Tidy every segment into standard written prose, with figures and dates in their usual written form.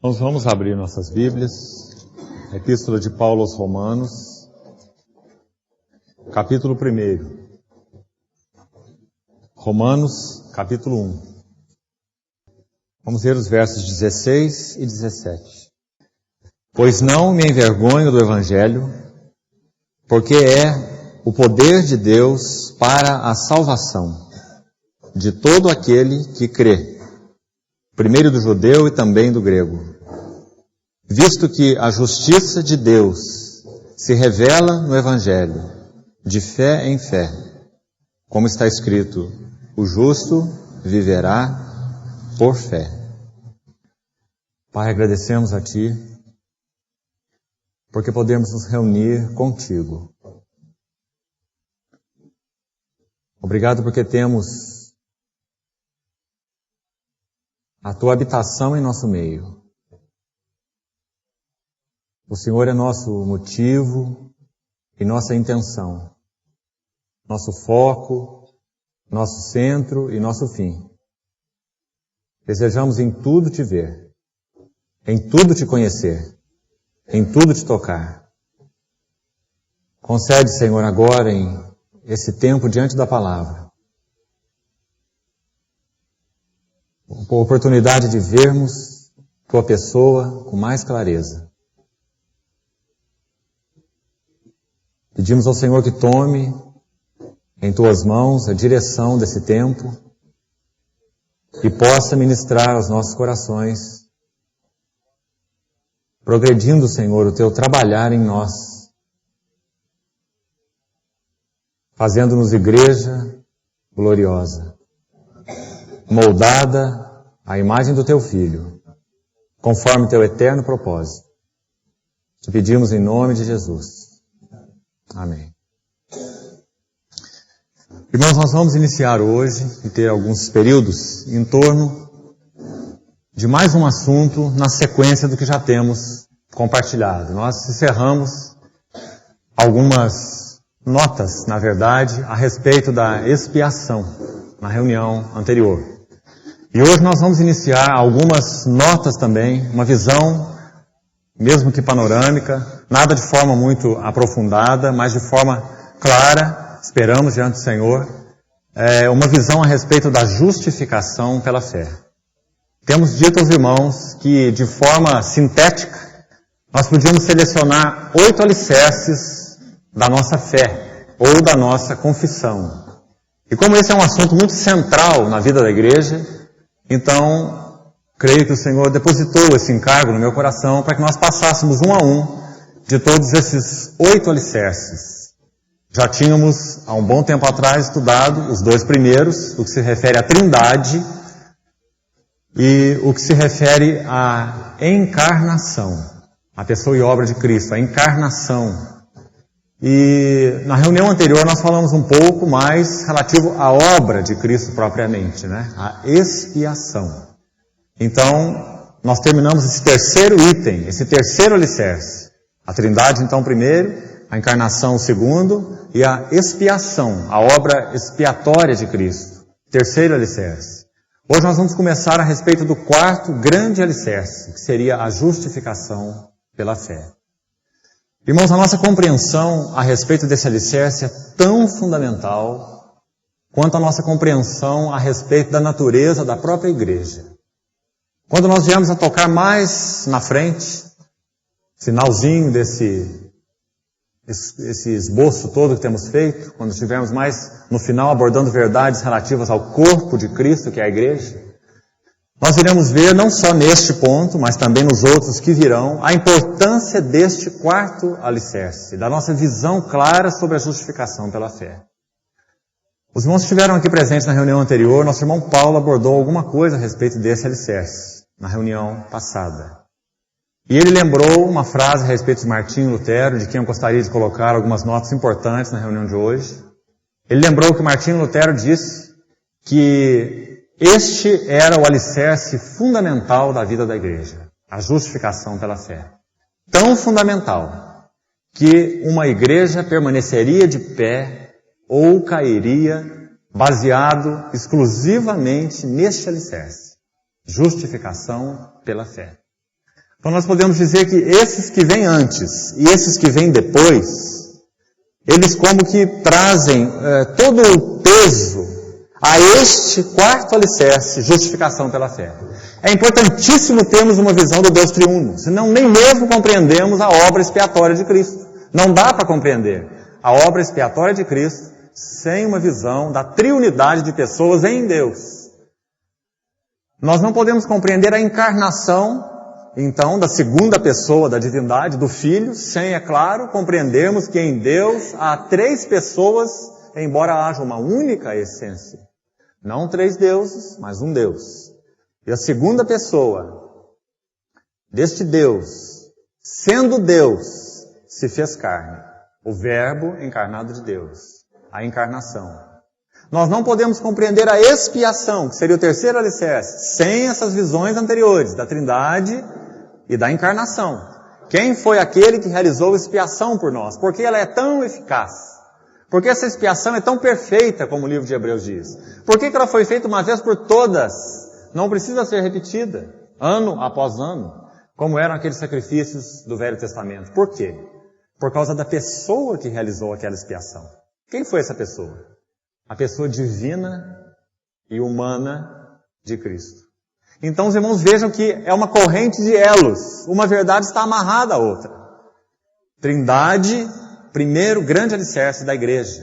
Nós vamos abrir nossas Bíblias, Epístola de Paulo aos Romanos, capítulo 1. Romanos, capítulo 1. Vamos ver os versos 16 e 17. Pois não me envergonho do Evangelho, porque é o poder de Deus para a salvação de todo aquele que crê, primeiro do judeu e também do grego. Visto que a justiça de Deus se revela no Evangelho, de fé em fé, como está escrito, o justo viverá por fé. Pai, agradecemos a Ti, porque podemos nos reunir contigo. Obrigado porque temos a Tua habitação em nosso meio. O Senhor é nosso motivo e nossa intenção, nosso foco, nosso centro e nosso fim. Desejamos em tudo Te ver, em tudo Te conhecer, em tudo Te tocar. Concede, Senhor, agora em esse tempo diante da Palavra, a oportunidade de vermos Tua pessoa com mais clareza. Pedimos ao Senhor que tome em Tuas mãos a direção desse tempo e possa ministrar aos nossos corações, progredindo, Senhor, o Teu trabalhar em nós, fazendo-nos igreja gloriosa, moldada à imagem do Teu Filho, conforme Teu eterno propósito. Te pedimos em nome de Jesus. Amém. Irmãos, nós vamos iniciar hoje e ter alguns períodos em torno de mais um assunto na sequência do que já temos compartilhado. Nós encerramos algumas notas, na verdade, a respeito da expiação na reunião anterior. E hoje nós vamos iniciar algumas notas também, uma visão, mesmo que panorâmica, nada de forma muito aprofundada, mas de forma clara, esperamos diante do Senhor, uma visão a respeito da justificação pela fé. Temos dito aos irmãos que, de forma sintética, nós podíamos selecionar 8 alicerces da nossa fé, ou da nossa confissão. E como esse é um assunto muito central na vida da igreja, então creio que o Senhor depositou esse encargo no meu coração para que nós passássemos um a um de todos esses 8 alicerces. Já tínhamos, há um bom tempo atrás, estudado os 2 primeiros, o que se refere à Trindade e o que se refere à encarnação, a pessoa e obra de Cristo, a encarnação. E na reunião anterior nós falamos um pouco mais relativo à obra de Cristo propriamente, né? A expiação. Então, nós terminamos esse terceiro item, esse terceiro alicerce. A Trindade, então, primeiro, a encarnação, o segundo, e a expiação, a obra expiatória de Cristo. Terceiro alicerce. Hoje nós vamos começar a respeito do 4º grande alicerce, que seria a justificação pela fé. Irmãos, a nossa compreensão a respeito desse alicerce é tão fundamental quanto a nossa compreensão a respeito da natureza da própria igreja. Quando nós viemos a tocar mais na frente, finalzinho desse esboço todo que temos feito, quando estivermos mais no final abordando verdades relativas ao corpo de Cristo, que é a igreja, nós iremos ver, não só neste ponto, mas também nos outros que virão, a importância deste 4º alicerce, da nossa visão clara sobre a justificação pela fé. Os irmãos que estiveram aqui presentes na reunião anterior, nosso irmão Paulo abordou alguma coisa a respeito desse alicerce, na reunião passada. E ele lembrou uma frase a respeito de Martinho Lutero, de quem eu gostaria de colocar algumas notas importantes na reunião de hoje. Ele lembrou que Martinho Lutero disse que este era o alicerce fundamental da vida da igreja, a justificação pela fé. Tão fundamental que uma igreja permaneceria de pé ou cairia baseado exclusivamente neste alicerce, justificação pela fé. Então nós podemos dizer que esses que vêm antes e esses que vêm depois, eles como que trazem todo o peso a este quarto alicerce, justificação pela fé. É importantíssimo termos uma visão do Deus triuno, senão nem mesmo compreendemos a obra expiatória de Cristo. Não dá para compreender a obra expiatória de Cristo sem uma visão da triunidade de pessoas em Deus. Nós não podemos compreender a encarnação, então, da segunda pessoa da divindade, do Filho, sem, é claro, compreendermos que em Deus há três pessoas, embora haja uma única essência. Não três deuses, mas um Deus. E a segunda pessoa deste Deus, sendo Deus, se fez carne. O Verbo encarnado de Deus. A encarnação. Nós não podemos compreender a expiação, que seria o terceiro alicerce, sem essas visões anteriores, da Trindade e da encarnação. Quem foi aquele que realizou a expiação por nós? Por que ela é tão eficaz? Por que essa expiação é tão perfeita, como o livro de Hebreus diz? Por que ela foi feita uma vez por todas? Não precisa ser repetida, ano após ano, como eram aqueles sacrifícios do Velho Testamento. Por quê? Por causa da pessoa que realizou aquela expiação. Quem foi essa pessoa? A pessoa divina e humana de Cristo. Então os irmãos vejam que é uma corrente de elos. Uma verdade está amarrada à outra. Trindade, primeiro grande alicerce da igreja.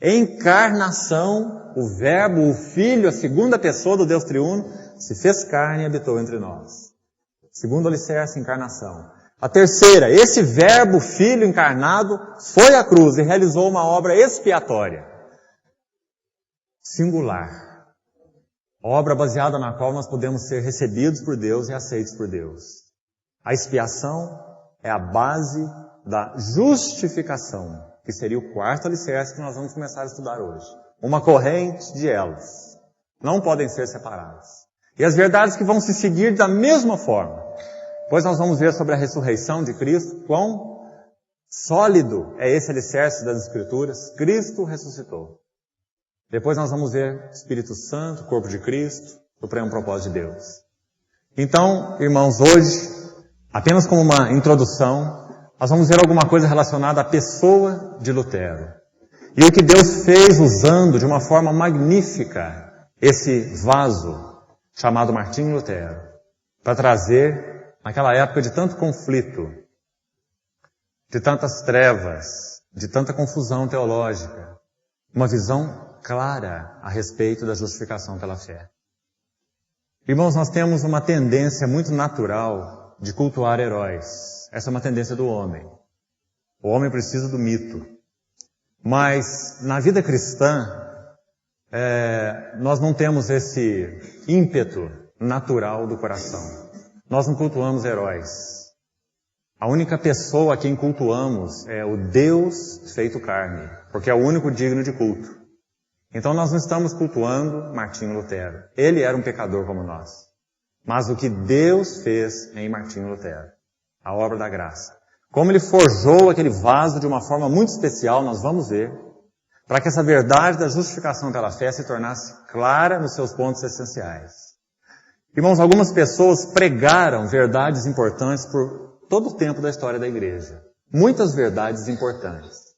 Encarnação, o Verbo, o Filho, a segunda pessoa do Deus triuno, se fez carne e habitou entre nós. Segundo alicerce, encarnação. A terceira, esse Verbo, Filho encarnado, foi à cruz e realizou uma obra expiatória. Singular. Obra baseada na qual nós podemos ser recebidos por Deus e aceitos por Deus. A expiação é a base da justificação, que seria o quarto alicerce que nós vamos começar a estudar hoje. Uma corrente de elos. Não podem ser separados. E as verdades que vão se seguir da mesma forma. Depois nós vamos ver sobre a ressurreição de Cristo, quão sólido é esse alicerce das Escrituras. Cristo ressuscitou. Depois nós vamos ver Espírito Santo, corpo de Cristo, supremo propósito de Deus. Então, irmãos, hoje, apenas como uma introdução, nós vamos ver alguma coisa relacionada à pessoa de Lutero. E o que Deus fez usando de uma forma magnífica esse vaso chamado Martinho Lutero, para trazer, naquela época de tanto conflito, de tantas trevas, de tanta confusão teológica, uma visão clara a respeito da justificação pela fé. Irmãos, nós temos uma tendência muito natural de cultuar heróis. Essa é uma tendência do homem. O homem precisa do mito. Mas na vida cristã, nós não temos esse ímpeto natural do coração. Nós não cultuamos heróis. A única pessoa a quem cultuamos é o Deus feito carne, porque é o único digno de culto. Então nós não estamos cultuando Martinho Lutero. Ele era um pecador como nós. Mas o que Deus fez em Martinho Lutero, a obra da graça. Como ele forjou aquele vaso de uma forma muito especial, nós vamos ver, para que essa verdade da justificação pela fé se tornasse clara nos seus pontos essenciais. Irmãos, algumas pessoas pregaram verdades importantes por todo o tempo da história da igreja. Muitas verdades importantes.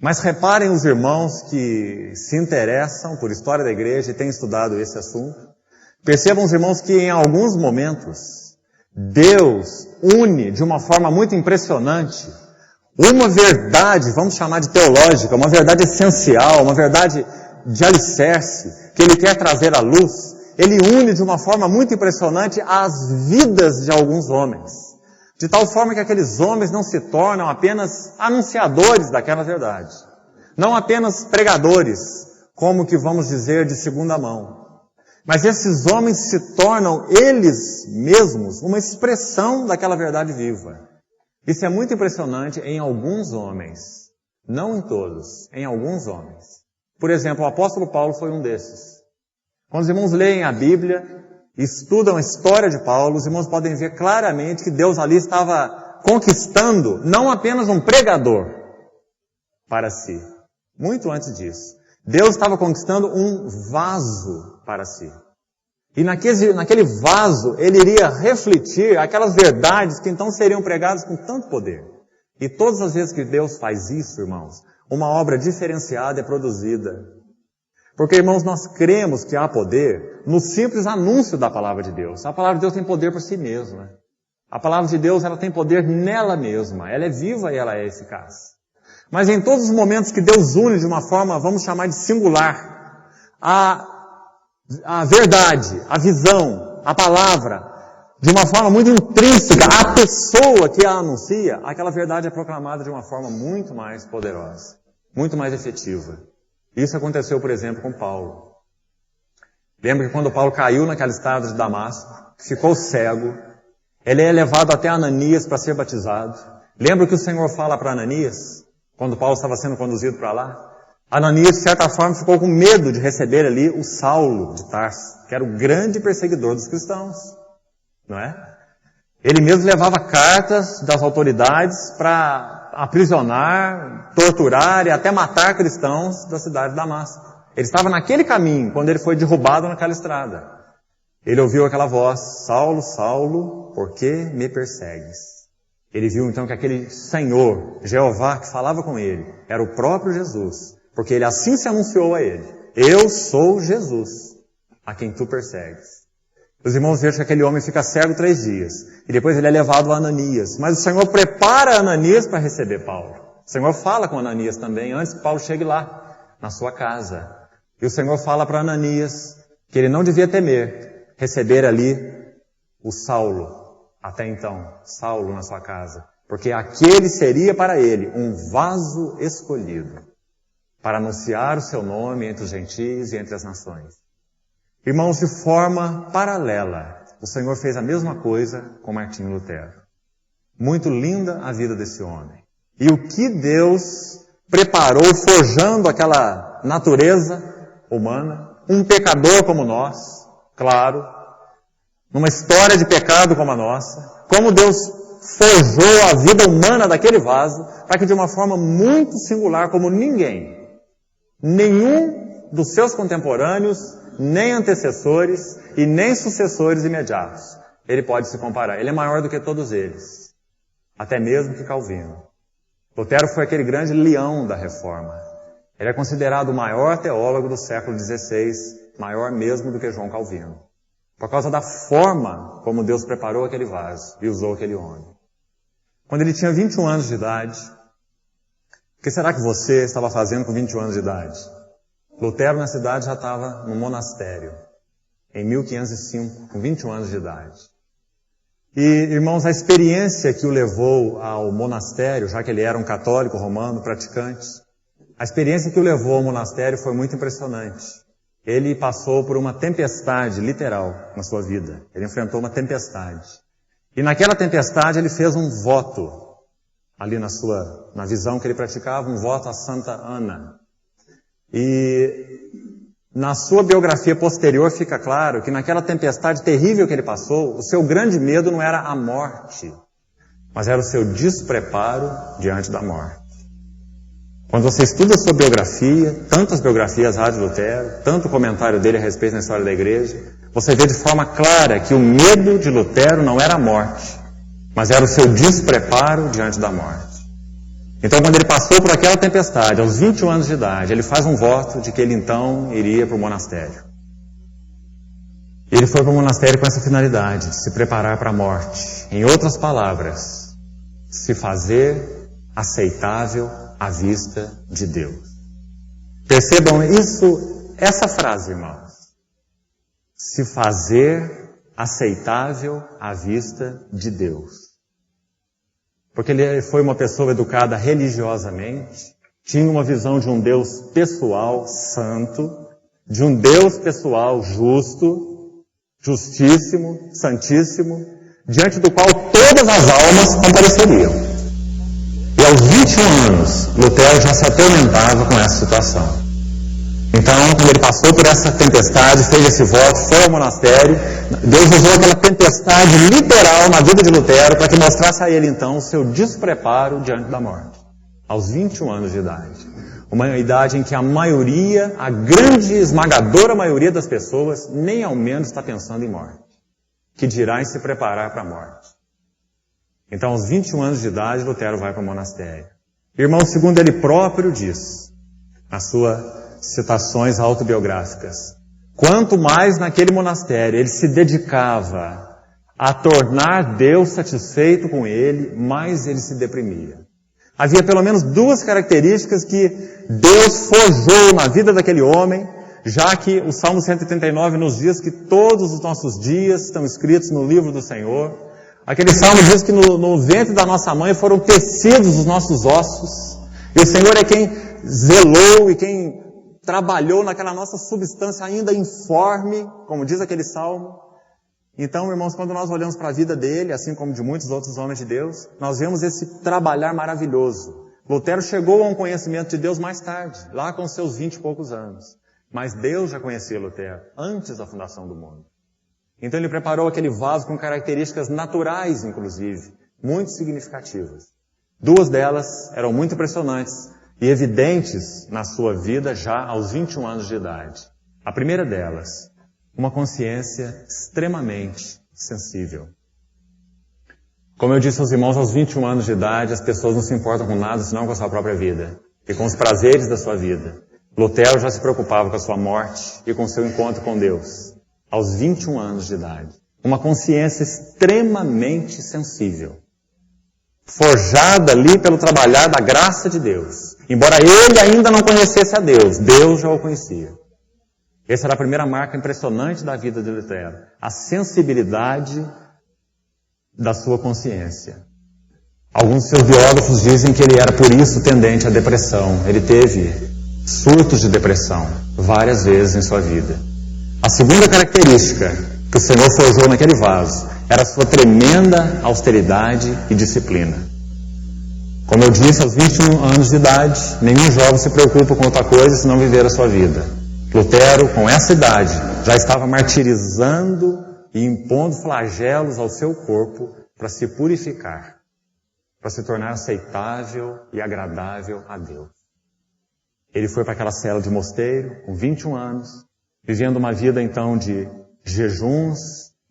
Mas reparem os irmãos que se interessam por história da igreja e têm estudado esse assunto. Percebam os irmãos que em alguns momentos Deus une de uma forma muito impressionante uma verdade, vamos chamar de teológica, uma verdade essencial, uma verdade de alicerce que Ele quer trazer à luz. Ele une de uma forma muito impressionante as vidas de alguns homens. De tal forma que aqueles homens não se tornam apenas anunciadores daquela verdade. Não apenas pregadores, como que vamos dizer de segunda mão. Mas esses homens se tornam eles mesmos uma expressão daquela verdade viva. Isso é muito impressionante em alguns homens. Não em todos, em alguns homens. Por exemplo, o apóstolo Paulo foi um desses. Quando os irmãos leem a Bíblia, estudam a história de Paulo, os irmãos podem ver claramente que Deus ali estava conquistando não apenas um pregador para si. Muito antes disso. Deus estava conquistando um vaso para si. E naquele vaso, ele iria refletir aquelas verdades que então seriam pregadas com tanto poder. E todas as vezes que Deus faz isso, irmãos, uma obra diferenciada é produzida. Porque, irmãos, nós cremos que há poder no simples anúncio da palavra de Deus. A palavra de Deus tem poder por si mesma. A palavra de Deus, ela tem poder nela mesma. Ela é viva e ela é eficaz. Mas em todos os momentos que Deus une de uma forma, vamos chamar de singular, a verdade, a visão, a palavra, de uma forma muito intrínseca, a pessoa que a anuncia, aquela verdade é proclamada de uma forma muito mais poderosa, muito mais efetiva. Isso aconteceu, por exemplo, com Paulo. Lembra que quando Paulo caiu naquela estrada de Damasco, ficou cego, ele é levado até Ananias para ser batizado. Lembra que o Senhor fala para Ananias, quando Paulo estava sendo conduzido para lá? Ananias, de certa forma, ficou com medo de receber ali o Saulo de Tarso, que era o grande perseguidor dos cristãos. Não é? Ele mesmo levava cartas das autoridades para aprisionar, torturar e até matar cristãos da cidade de Damasco. Ele estava naquele caminho quando ele foi derrubado naquela estrada. Ele ouviu aquela voz: Saulo, Saulo, por que me persegues? Ele viu então que aquele Senhor, Jeová, que falava com ele, era o próprio Jesus, porque ele assim se anunciou a ele: eu sou Jesus, a quem tu persegues. Os irmãos vejam que aquele homem fica cego 3 dias. E depois ele é levado a Ananias. Mas o Senhor prepara Ananias para receber Paulo. O Senhor fala com Ananias também, antes que Paulo chegue lá, na sua casa. E o Senhor fala para Ananias que ele não devia temer receber ali o Saulo. Até então, Saulo na sua casa. Porque aquele seria para ele um vaso escolhido para anunciar o seu nome entre os gentios e entre as nações. Irmãos, de forma paralela, o Senhor fez a mesma coisa com Martinho Lutero. Muito linda a vida desse homem. E o que Deus preparou forjando aquela natureza humana, um pecador como nós, claro, numa história de pecado como a nossa, como Deus forjou a vida humana daquele vaso, para que de uma forma muito singular, como nenhum dos seus contemporâneos, nem antecessores e nem sucessores imediatos, ele pode se comparar. Ele é maior do que todos eles, até mesmo que Calvino. Lutero foi aquele grande leão da Reforma. Ele é considerado o maior teólogo do século XVI, maior mesmo do que João Calvino, por causa da forma como Deus preparou aquele vaso e usou aquele homem. Quando ele tinha 21 anos de idade, o que será que você estava fazendo com 21 anos de idade? Lutero na cidade já estava no monastério, em 1505, com 21 anos de idade. E, irmãos, a experiência que o levou ao monastério, já que ele era um católico romano praticante, a experiência que o levou ao monastério foi muito impressionante. Ele passou por uma tempestade literal na sua vida. Ele enfrentou uma tempestade. E naquela tempestade ele fez um voto, ali na visão que ele praticava, um voto a Santa Ana. E na sua biografia posterior fica claro que naquela tempestade terrível que ele passou, o seu grande medo não era a morte, mas era o seu despreparo diante da morte. Quando você estuda a sua biografia, tantas biografias há de Lutero, tanto comentário dele a respeito da história da igreja, você vê de forma clara que o medo de Lutero não era a morte, mas era o seu despreparo diante da morte. Então, quando ele passou por aquela tempestade, aos 21 anos de idade, ele faz um voto de que ele então iria para o monastério. E ele foi para o monastério com essa finalidade, de se preparar para a morte. Em outras palavras, se fazer aceitável à vista de Deus. Percebam essa frase, irmãos. Se fazer aceitável à vista de Deus. Porque ele foi uma pessoa educada religiosamente, tinha uma visão de um Deus pessoal santo, de um Deus pessoal justo, justíssimo, santíssimo, diante do qual todas as almas compareceriam. E aos 21 anos, Lutero já se atormentava com essa situação. Então, quando ele passou por essa tempestade, fez esse voto, foi ao monastério, Deus usou aquela tempestade literal na vida de Lutero para que mostrasse a ele, então, o seu despreparo diante da morte, aos 21 anos de idade. Uma idade em que a maioria, a grande esmagadora maioria das pessoas, nem ao menos está pensando em morte. Que dirá em se preparar para a morte. Então, aos 21 anos de idade, Lutero vai para o monastério. Irmão, segundo ele próprio diz, nas suas citações autobiográficas, quanto mais naquele monastério ele se dedicava a tornar Deus satisfeito com ele, mais ele se deprimia. Havia pelo menos duas características que Deus forjou na vida daquele homem, já que o Salmo 139 nos diz que todos os nossos dias estão escritos no livro do Senhor. Aquele Salmo diz que no ventre da nossa mãe foram tecidos os nossos ossos. E o Senhor é quem zelou e quem trabalhou naquela nossa substância ainda informe, como diz aquele Salmo. Então, irmãos, quando nós olhamos para a vida dele, assim como de muitos outros homens de Deus, nós vemos esse trabalhar maravilhoso. Lutero chegou a um conhecimento de Deus mais tarde, lá com seus 20 e poucos anos. Mas Deus já conhecia Lutero antes da fundação do mundo. Então ele preparou aquele vaso com características naturais, inclusive, muito significativas. Duas delas eram muito impressionantes e evidentes na sua vida já aos 21 anos de idade. A primeira delas, uma consciência extremamente sensível. Como eu disse aos irmãos, aos 21 anos de idade, as pessoas não se importam com nada, senão com a sua própria vida e com os prazeres da sua vida. Lutero já se preocupava com a sua morte e com o seu encontro com Deus, aos 21 anos de idade. Uma consciência extremamente sensível, forjada ali pelo trabalhar da graça de Deus. Embora ele ainda não conhecesse a Deus, Deus já o conhecia. Essa era a primeira marca impressionante da vida de Lutero, a sensibilidade da sua consciência. Alguns de seus biógrafos dizem que ele era por isso tendente à depressão. Ele teve surtos de depressão várias vezes em sua vida. A segunda característica que o Senhor forjou naquele vaso era a sua tremenda austeridade e disciplina. Como eu disse, aos 21 anos de idade, nenhum jovem se preocupa com outra coisa senão viver a sua vida. Lutero, com essa idade, já estava martirizando e impondo flagelos ao seu corpo para se purificar, para se tornar aceitável e agradável a Deus. Ele foi para aquela cela de mosteiro, com 21 anos, vivendo uma vida então de jejuns,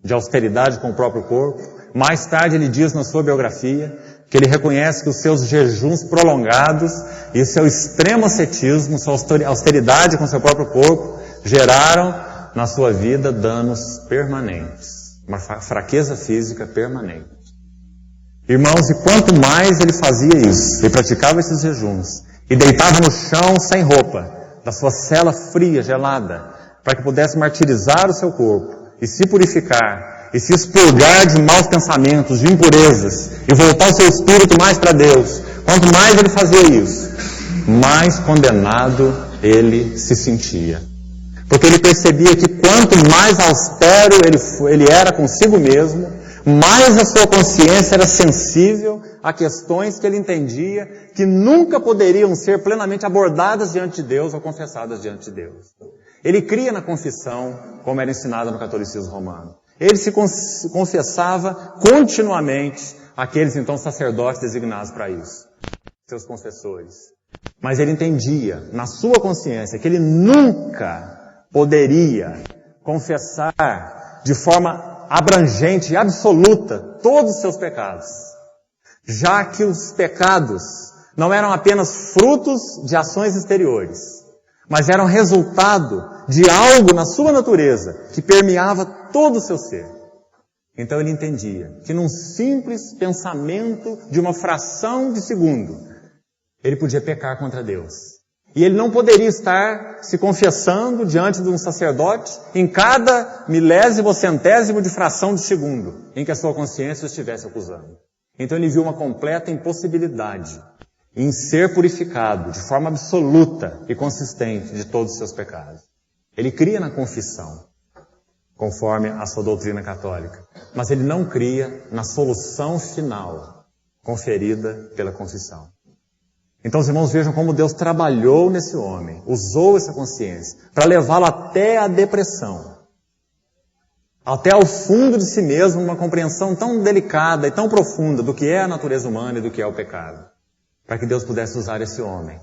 de austeridade com o próprio corpo. Mais tarde ele diz na sua biografia que ele reconhece que os seus jejuns prolongados e o seu extremo ascetismo, sua austeridade com o seu próprio corpo, geraram na sua vida danos permanentes, uma fraqueza física permanente. Irmãos, e quanto mais ele fazia isso, ele praticava esses jejuns, e deitava no chão sem roupa, da sua cela fria, gelada, para que pudesse martirizar o seu corpo, e se purificar, e se expurgar de maus pensamentos, de impurezas, e voltar o seu espírito mais para Deus. Quanto mais ele fazia isso, mais condenado ele se sentia. Porque ele percebia que quanto mais austero ele era consigo mesmo, mais a sua consciência era sensível a questões que ele entendia que nunca poderiam ser plenamente abordadas diante de Deus ou confessadas diante de Deus. Ele cria na confissão, como era ensinado no catolicismo romano. Ele se confessava continuamente àqueles então sacerdotes designados para isso, seus confessores. Mas ele entendia na sua consciência que ele nunca poderia confessar de forma abrangente e absoluta todos os seus pecados, já que os pecados não eram apenas frutos de ações exteriores, mas eram resultado de algo na sua natureza que permeava todo o seu ser. Então ele entendia que num simples pensamento de uma fração de segundo, ele podia pecar contra Deus. E ele não poderia estar se confessando diante de um sacerdote em cada milésimo ou centésimo de fração de segundo em que a sua consciência o estivesse acusando. Então ele viu uma completa impossibilidade em ser purificado de forma absoluta e consistente de todos os seus pecados. Ele cria na confissão, conforme a sua doutrina católica, mas ele não cria na solução final conferida pela confissão. Então os irmãos vejam como Deus trabalhou nesse homem, usou essa consciência para levá-lo até a depressão, até ao fundo de si mesmo, uma compreensão tão delicada e tão profunda do que é a natureza humana e do que é o pecado, para que Deus pudesse usar esse homem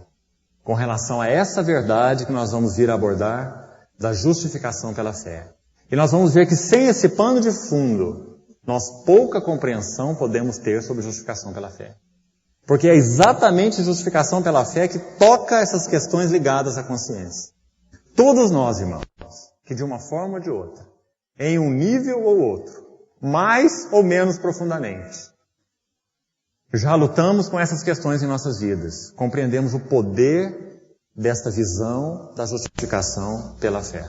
com relação a essa verdade que nós vamos vir a abordar da justificação pela fé. E nós vamos ver que sem esse pano de fundo, nós pouca compreensão podemos ter sobre justificação pela fé. Porque é exatamente justificação pela fé que toca essas questões ligadas à consciência. Todos nós, irmãos, que de uma forma ou de outra, em um nível ou outro, mais ou menos profundamente, já lutamos com essas questões em nossas vidas. Compreendemos o poder desta visão da justificação pela fé.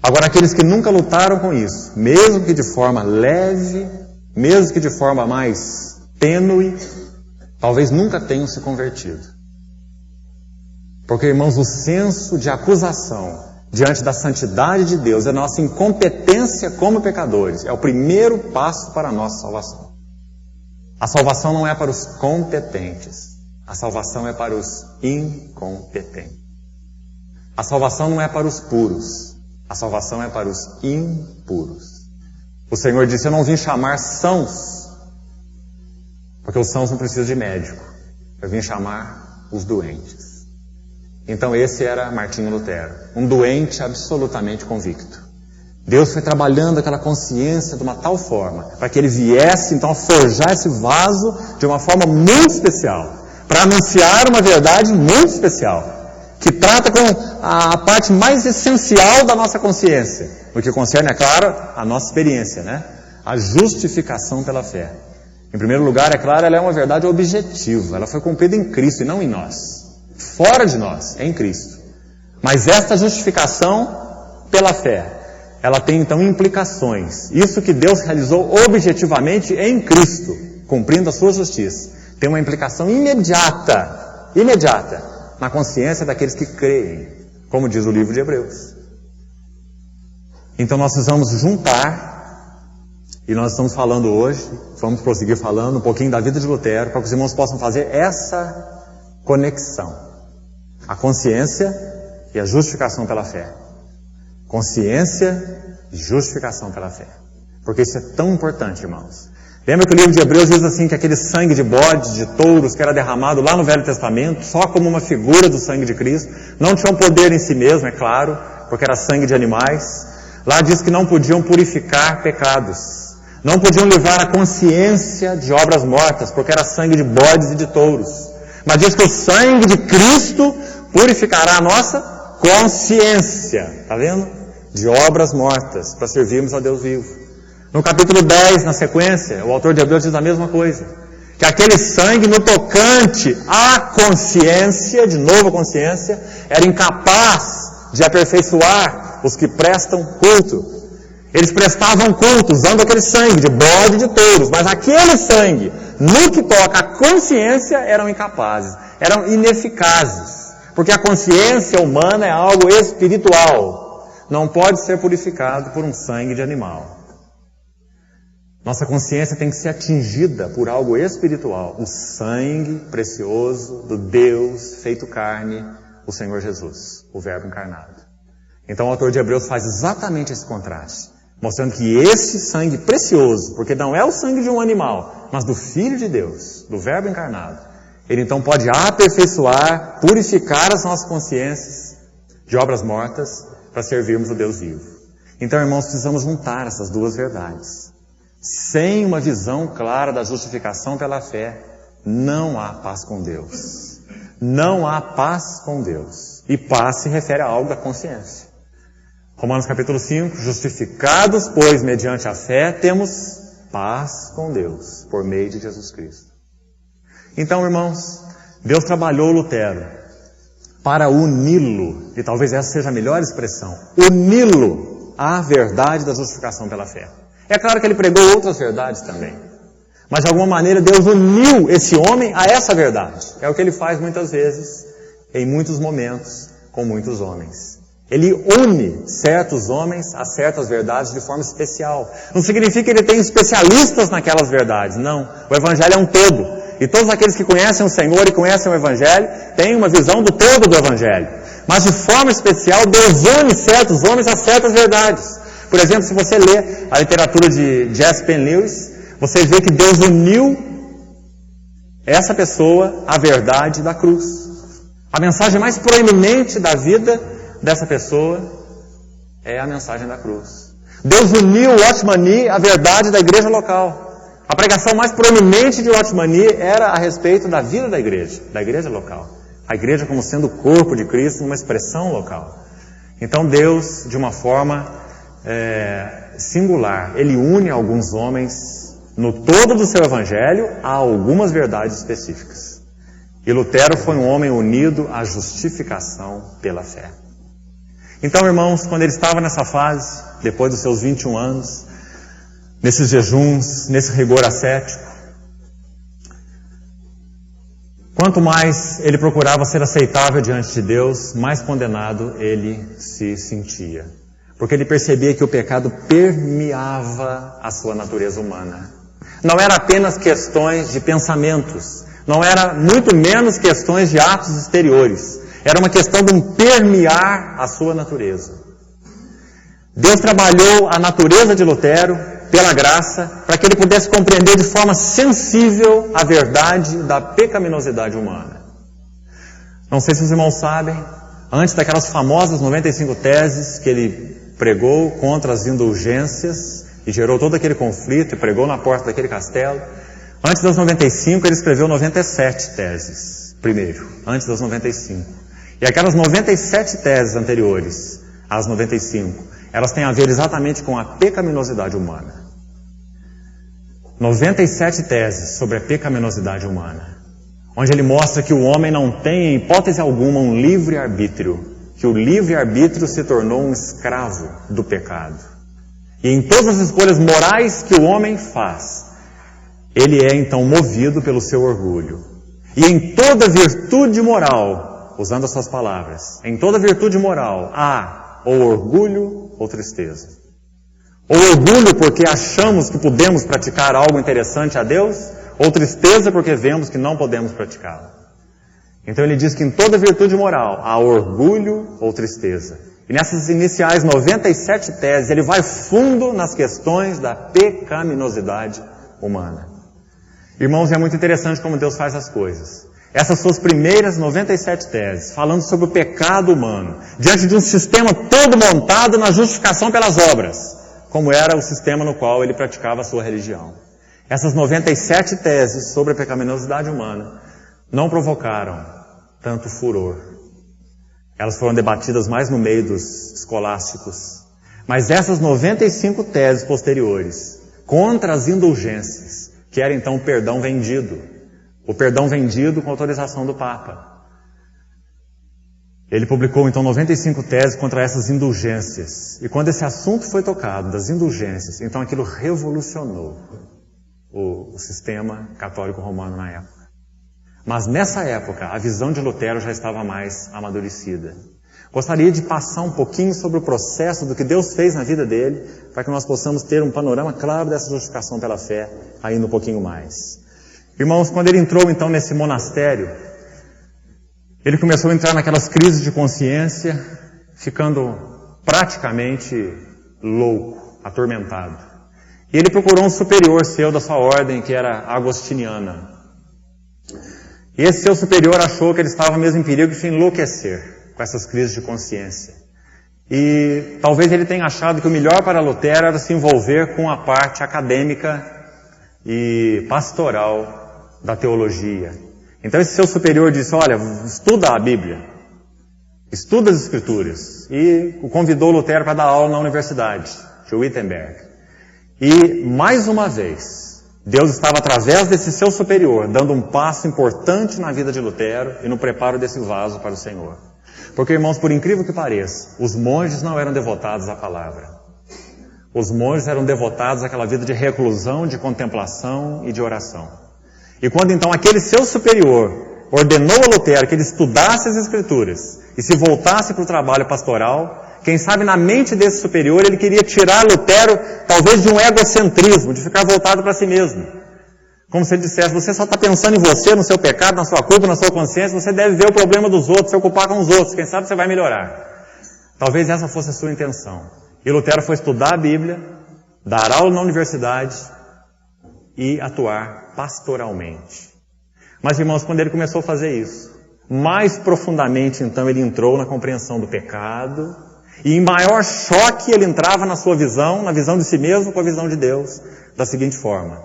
Agora, aqueles que nunca lutaram com isso, mesmo que de forma leve, mesmo que de forma mais tênue, talvez nunca tenham se convertido. Porque, irmãos, o senso de acusação diante da santidade de Deus, a nossa incompetência como pecadores, é o primeiro passo para a nossa salvação. A salvação não é para os competentes, a salvação é para os incompetentes. A salvação não é para os puros, a salvação é para os impuros. O Senhor disse, eu não vim chamar sãos, porque os sãos não precisam de médico, eu vim chamar os doentes. Então esse era Martinho Lutero, um doente absolutamente convicto. Deus foi trabalhando aquela consciência de uma tal forma, para que ele viesse então a forjar esse vaso de uma forma muito especial, para anunciar uma verdade muito especial, que trata com a parte mais essencial da nossa consciência, o que concerne, é claro, a nossa experiência, né? A justificação pela fé. Em primeiro lugar, é claro, ela é uma verdade objetiva, ela foi cumprida em Cristo e não em nós. Fora de nós, em Cristo. Mas esta justificação pela fé, ela tem então implicações. Isso que Deus realizou objetivamente em Cristo, cumprindo a sua justiça, tem uma implicação imediata na consciência daqueles que creem, como diz o livro de Hebreus. Então nós precisamos juntar, e nós estamos falando hoje, vamos prosseguir falando um pouquinho da vida de Lutero, para que os irmãos possam fazer essa conexão. A consciência e a justificação pela fé. Consciência e justificação pela fé. Porque isso é tão importante, irmãos. Lembra que o livro de Hebreus diz assim, que aquele sangue de bodes, de touros, que era derramado lá no Velho Testamento, só como uma figura do sangue de Cristo, não tinha um poder em si mesmo, é claro, porque era sangue de animais. Lá diz que não podiam purificar pecados. Não podiam livrar a consciência de obras mortas, porque era sangue de bodes e de touros. Mas diz que o sangue de Cristo purificará a nossa consciência, está vendo? De obras mortas, para servirmos a Deus vivo. No capítulo 10, na sequência, o autor de Hebreus diz a mesma coisa. Que aquele sangue no tocante à consciência, de novo a consciência, era incapaz de aperfeiçoar os que prestam culto. Eles prestavam culto usando aquele sangue de bode e de touros, mas aquele sangue, no que toca à consciência, eram incapazes, eram ineficazes. Porque a consciência humana é algo espiritual, não pode ser purificado por um sangue de animal. Nossa consciência tem que ser atingida por algo espiritual, o sangue precioso do Deus feito carne, o Senhor Jesus, o Verbo encarnado. Então o autor de Hebreus faz exatamente esse contraste, mostrando que esse sangue precioso, porque não é o sangue de um animal, mas do Filho de Deus, do Verbo encarnado, ele então pode aperfeiçoar, purificar as nossas consciências de obras mortas para servirmos o Deus vivo. Então, irmãos, precisamos juntar essas duas verdades. Sem uma visão clara da justificação pela fé, não há paz com Deus. Não há paz com Deus. E paz se refere a algo da consciência. Romanos capítulo 5, justificados, pois, mediante a fé, temos paz com Deus, por meio de Jesus Cristo. Então, irmãos, Deus trabalhou Lutero para uni-lo, e talvez essa seja a melhor expressão, uni-lo à verdade da justificação pela fé. É claro que ele pregou outras verdades também, mas de alguma maneira Deus uniu esse homem a essa verdade. É o que ele faz muitas vezes, em muitos momentos, com muitos homens. Ele une certos homens a certas verdades de forma especial. Não significa que ele tem especialistas naquelas verdades, não. O Evangelho é um todo. E todos aqueles que conhecem o Senhor e conhecem o Evangelho têm uma visão do todo do Evangelho. Mas de forma especial, Deus une certos homens a certas verdades. Por exemplo, se você lê a literatura de J.S. Penn Lewis, você vê que Deus uniu essa pessoa à verdade da cruz. A mensagem mais proeminente da vida dessa pessoa é a mensagem da cruz. Deus uniu Watchman Nee à verdade da igreja local. A pregação mais proeminente de Watchman Nee era a respeito da vida da igreja local. A igreja como sendo o corpo de Cristo, uma expressão local. Então Deus, de uma forma singular, Ele une alguns homens no todo do seu evangelho a algumas verdades específicas. E Lutero foi um homem unido à justificação pela fé. Então, irmãos, quando ele estava nessa fase, depois dos seus 21 anos, nesses jejuns, nesse rigor ascético, quanto mais ele procurava ser aceitável diante de Deus, mais condenado ele se sentia. Porque ele percebia que o pecado permeava a sua natureza humana. Não era apenas questões de pensamentos, não era muito menos questões de atos exteriores. Era uma questão de um permear a sua natureza. Deus trabalhou a natureza de Lutero pela graça, para que ele pudesse compreender de forma sensível a verdade da pecaminosidade humana. Não sei se os irmãos sabem, antes daquelas famosas 95 teses que ele pregou contra as indulgências e gerou todo aquele conflito e pregou na porta daquele castelo, antes das 95 ele escreveu 97 teses, primeiro, antes das 95. E aquelas 97 teses anteriores às 95, elas têm a ver exatamente com a pecaminosidade humana. 97 teses sobre a pecaminosidade humana, onde ele mostra que o homem não tem, em hipótese alguma, um livre-arbítrio, que o livre-arbítrio se tornou um escravo do pecado. E em todas as escolhas morais que o homem faz, ele é então movido pelo seu orgulho. E em toda virtude moral, usando as suas palavras, em toda virtude moral há ou orgulho ou tristeza. Ou orgulho porque achamos que podemos praticar algo interessante a Deus, ou tristeza porque vemos que não podemos praticá-lo. Então ele diz que em toda virtude moral há orgulho ou tristeza. E nessas iniciais 97 teses, ele vai fundo nas questões da pecaminosidade humana. Irmãos, é muito interessante como Deus faz as coisas. Essas suas primeiras 97 teses, falando sobre o pecado humano, diante de um sistema todo montado na justificação pelas obras, como era o sistema no qual ele praticava a sua religião. Essas 97 teses sobre a pecaminosidade humana não provocaram tanto furor. Elas foram debatidas mais no meio dos escolásticos. Mas essas 95 teses posteriores, contra as indulgências, que era então o perdão vendido com autorização do Papa. Ele publicou então 95 teses contra essas indulgências. E quando esse assunto foi tocado, das indulgências, então aquilo revolucionou o sistema católico romano na época. Mas nessa época, a visão de Lutero já estava mais amadurecida. Gostaria de passar um pouquinho sobre o processo do que Deus fez na vida dele, para que nós possamos ter um panorama claro dessa justificação pela fé, ainda um pouquinho mais. Irmãos, quando ele entrou então nesse monastério, ele começou a entrar naquelas crises de consciência, ficando praticamente louco, atormentado. E ele procurou um superior seu da sua ordem, que era agostiniana. E esse seu superior achou que ele estava mesmo em perigo de enlouquecer com essas crises de consciência. E talvez ele tenha achado que o melhor para Lutero era se envolver com a parte acadêmica e pastoral da teologia. Então esse seu superior disse, olha, estuda a Bíblia, estuda as Escrituras. E o convidou Lutero para dar aula na universidade de Wittenberg. E, mais uma vez, Deus estava através desse seu superior, dando um passo importante na vida de Lutero e no preparo desse vaso para o Senhor. Porque, irmãos, por incrível que pareça, os monges não eram devotados à palavra. Os monges eram devotados àquela vida de reclusão, de contemplação e de oração. E quando então aquele seu superior ordenou a Lutero que ele estudasse as Escrituras e se voltasse para o trabalho pastoral, quem sabe na mente desse superior ele queria tirar Lutero talvez de um egocentrismo, de ficar voltado para si mesmo. Como se ele dissesse, você só está pensando em você, no seu pecado, na sua culpa, na sua consciência, você deve ver o problema dos outros, se ocupar com os outros, quem sabe você vai melhorar. Talvez essa fosse a sua intenção. E Lutero foi estudar a Bíblia, dar aula na universidade e atuar pastoralmente. Mas, irmãos, quando ele começou a fazer isso, mais profundamente então ele entrou na compreensão do pecado, e em maior choque ele entrava na sua visão, na visão de si mesmo com a visão de Deus, da seguinte forma.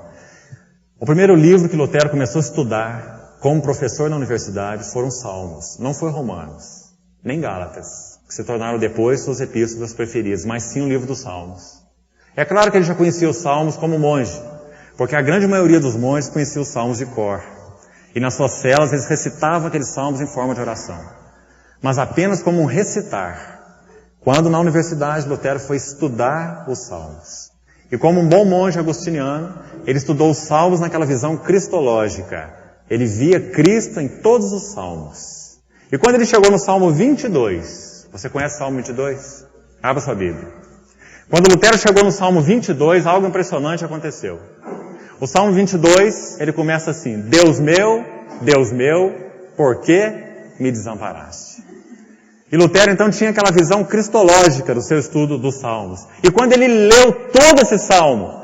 O primeiro livro que Lutero começou a estudar como professor na universidade foram Salmos, não foi Romanos, nem Gálatas, que se tornaram depois suas epístolas preferidas, mas sim o livro dos Salmos. É claro que ele já conhecia os Salmos como monge, porque a grande maioria dos monges conhecia os Salmos de cor. E nas suas celas eles recitavam aqueles Salmos em forma de oração. Mas apenas como um recitar. Quando na universidade Lutero foi estudar os Salmos. E como um bom monge agostiniano, ele estudou os Salmos naquela visão cristológica. Ele via Cristo em todos os Salmos. E quando ele chegou no Salmo 22, você conhece o Salmo 22? Abra sua Bíblia. Quando Lutero chegou no Salmo 22, algo impressionante aconteceu. O Salmo 22, ele começa assim: Deus meu, por que me desamparaste? E Lutero então tinha aquela visão cristológica do seu estudo dos Salmos. E quando ele leu todo esse Salmo,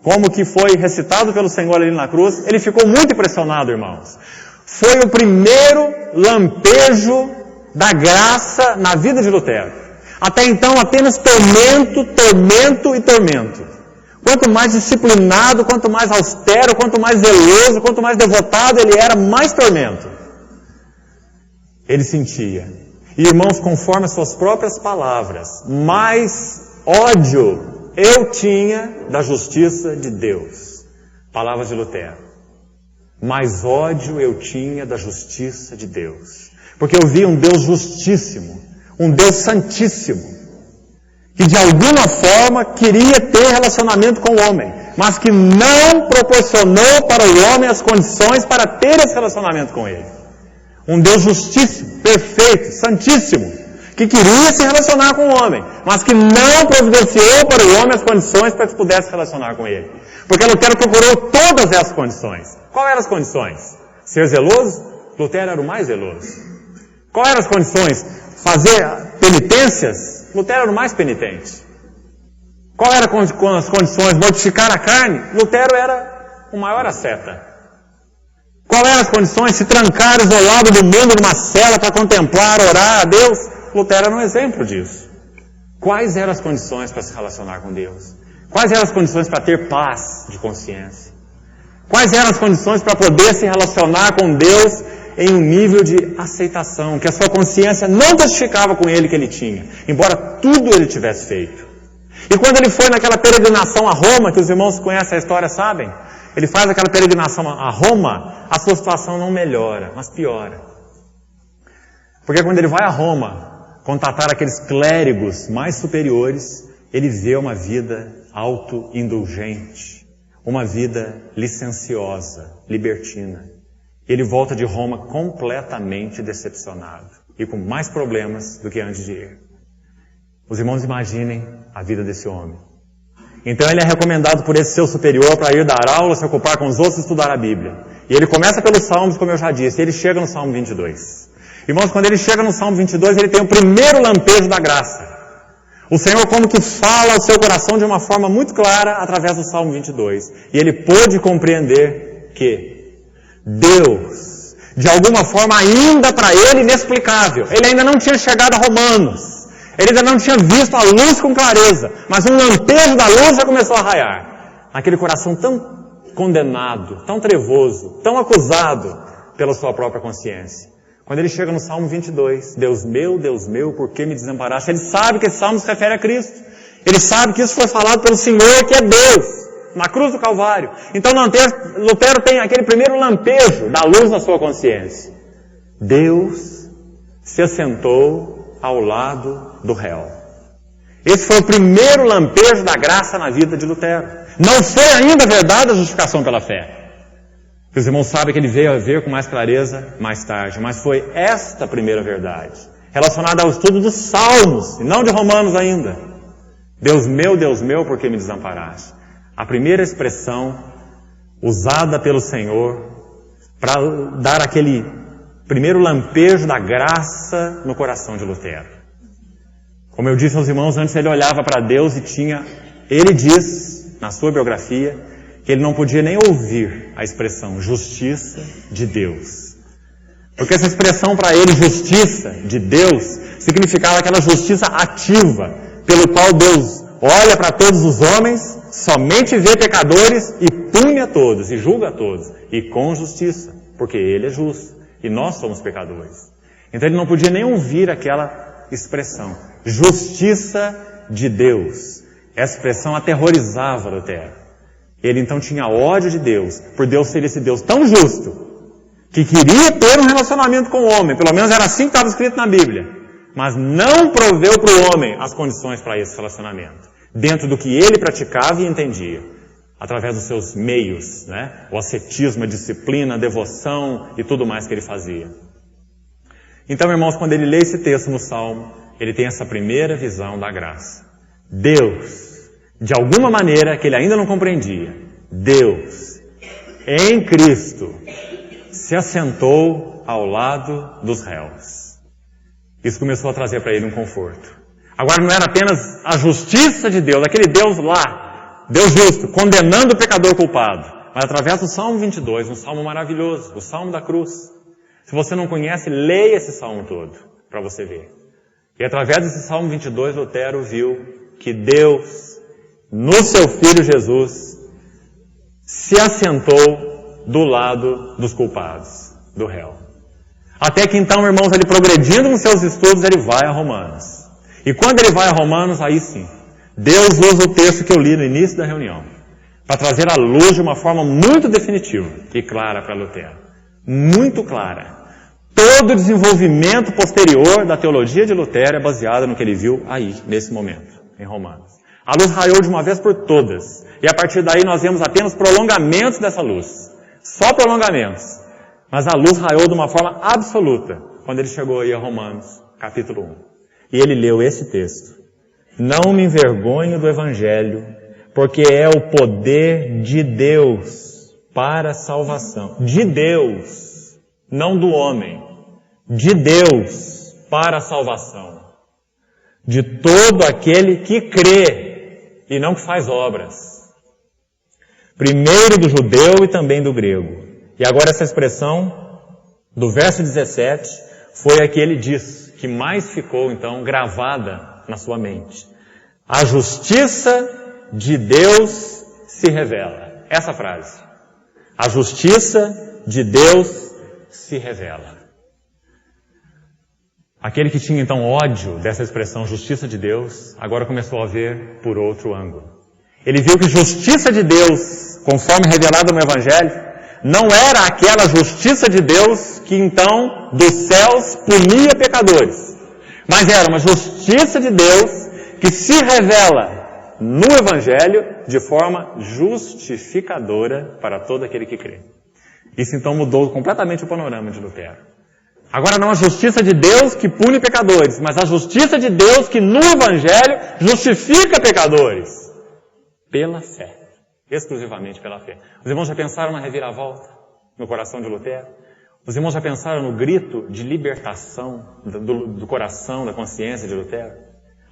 como que foi recitado pelo Senhor ali na cruz, ele ficou muito impressionado, irmãos. Foi o primeiro lampejo da graça na vida de Lutero. Até então apenas tormento, tormento e tormento. Quanto mais disciplinado, quanto mais austero, quanto mais zeloso, quanto mais devotado ele era, mais tormento ele sentia. E irmãos, conforme as suas próprias palavras, mais ódio eu tinha da justiça de Deus. Palavras de Lutero. Mais ódio eu tinha da justiça de Deus. Porque eu via um Deus justíssimo, um Deus santíssimo, que de alguma forma queria ter relacionamento com o homem, mas que não proporcionou para o homem as condições para ter esse relacionamento com ele. Um Deus justíssimo, perfeito, santíssimo, que queria se relacionar com o homem, mas que não providenciou para o homem as condições para que pudesse se relacionar com ele. Porque Lutero procurou todas essas condições. Quais eram as condições? Ser zeloso? Lutero era o mais zeloso. Quais eram as condições? Fazer penitências? Lutero era o mais penitente. Qual era as condições? Mortificar a carne? Lutero era o maior asceta. Qual eram as condições? Se trancar isolado do mundo numa cela para contemplar, orar a Deus? Lutero era um exemplo disso. Quais eram as condições para se relacionar com Deus? Quais eram as condições para ter paz de consciência? Quais eram as condições para poder se relacionar com Deus em um nível de aceitação, que a sua consciência não testificava com ele que ele tinha, embora tudo ele tivesse feito. E quando ele foi naquela peregrinação a Roma, que os irmãos que conhecem a história sabem, ele faz aquela peregrinação a Roma, a sua situação não melhora, mas piora. Porque quando ele vai a Roma contatar aqueles clérigos mais superiores, ele vê uma vida autoindulgente, uma vida licenciosa, libertina. Ele volta de Roma completamente decepcionado e com mais problemas do que antes de ir. Os irmãos imaginem a vida desse homem. Então ele é recomendado por esse seu superior para ir dar aula, se ocupar com os outros e estudar a Bíblia. E ele começa pelos Salmos, como eu já disse, e ele chega no Salmo 22. Irmãos, quando ele chega no Salmo 22, ele tem o primeiro lampejo da graça. O Senhor como que fala ao seu coração de uma forma muito clara através do Salmo 22. E ele pôde compreender que Deus, de alguma forma ainda para ele inexplicável, ele ainda não tinha chegado a Romanos, ele ainda não tinha visto a luz com clareza, mas um lampejo da luz já começou a raiar. Aquele coração tão condenado, tão trevoso, tão acusado pela sua própria consciência. Quando ele chega no Salmo 22, Deus meu, por que me desamparaste? Ele sabe que esse Salmo se refere a Cristo. Ele sabe que isso foi falado pelo Senhor, que é Deus, na cruz do Calvário. Então Lutero tem aquele primeiro lampejo da luz na sua consciência. Deus se assentou ao lado do réu. Esse foi o primeiro lampejo da graça na vida de Lutero. Não foi ainda verdade a justificação pela fé. Os irmãos sabem que ele veio a ver com mais clareza mais tarde, mas foi esta primeira verdade, relacionada ao estudo dos Salmos, e não de Romanos ainda. Deus meu, por que me desamparaste? A primeira expressão usada pelo Senhor para dar aquele primeiro lampejo da graça no coração de Lutero. Como eu disse aos irmãos, antes ele olhava para Deus e ele diz, na sua biografia, que ele não podia nem ouvir a expressão justiça de Deus. Porque essa expressão para ele, justiça de Deus, significava aquela justiça ativa, pelo qual Deus olha para todos os homens, somente vê pecadores e pune a todos, e julga a todos, e com justiça, porque Ele é justo, e nós somos pecadores. Então ele não podia nem ouvir aquela expressão, justiça de Deus. Essa expressão aterrorizava Lutero. Ele então tinha ódio de Deus, por Deus ser esse Deus tão justo, que queria ter um relacionamento com o homem, pelo menos era assim que estava escrito na Bíblia, mas não proveu para o homem as condições para esse relacionamento, dentro do que ele praticava e entendia, através dos seus meios, né? O ascetismo, a disciplina, a devoção e tudo mais que ele fazia. Então, irmãos, quando ele lê esse texto no Salmo, ele tem essa primeira visão da graça. Deus, de alguma maneira que ele ainda não compreendia, Deus, em Cristo, se assentou ao lado dos réus. Isso começou a trazer para ele um conforto. Agora não era apenas a justiça de Deus, aquele Deus lá, Deus justo, condenando o pecador culpado, mas através do Salmo 22, um salmo maravilhoso, o Salmo da Cruz. Se você não conhece, leia esse salmo todo, para você ver. E através desse Salmo 22, Lutero viu que Deus, no seu Filho Jesus, se assentou do lado dos culpados, do réu. Até que então, irmãos, ele progredindo nos seus estudos, ele vai a Romanos. E quando ele vai a Romanos, aí sim, Deus usa o texto que eu li no início da reunião, para trazer à luz de uma forma muito definitiva e clara para Lutero. Muito clara. Todo o desenvolvimento posterior da teologia de Lutero é baseado no que ele viu aí, nesse momento, em Romanos. A luz raiou de uma vez por todas. E a partir daí nós vemos apenas prolongamentos dessa luz. Só prolongamentos. Mas a luz raiou de uma forma absoluta quando ele chegou aí a Romanos, capítulo 1. E ele leu esse texto. Não me envergonho do Evangelho, porque é o poder de Deus para a salvação. De Deus, não do homem. De Deus para a salvação. De todo aquele que crê e não que faz obras. Primeiro do judeu e também do grego. E agora essa expressão do verso 17 foi a que ele diz, que mais ficou então gravada na sua mente. A justiça de Deus se revela. Essa frase. A justiça de Deus se revela. Aquele que tinha então ódio dessa expressão justiça de Deus, agora começou a ver por outro ângulo. Ele viu que justiça de Deus, conforme revelada no Evangelho, não era aquela justiça de Deus que então dos céus punia pecadores, mas era uma justiça de Deus que se revela no Evangelho de forma justificadora para todo aquele que crê. Isso então mudou completamente o panorama de Lutero. Agora não a justiça de Deus que pune pecadores, mas a justiça de Deus que no Evangelho justifica pecadores. Pela fé. Exclusivamente pela fé. Os irmãos já pensaram na reviravolta no coração de Lutero? Os irmãos já pensaram no grito de libertação do coração, da consciência de Lutero?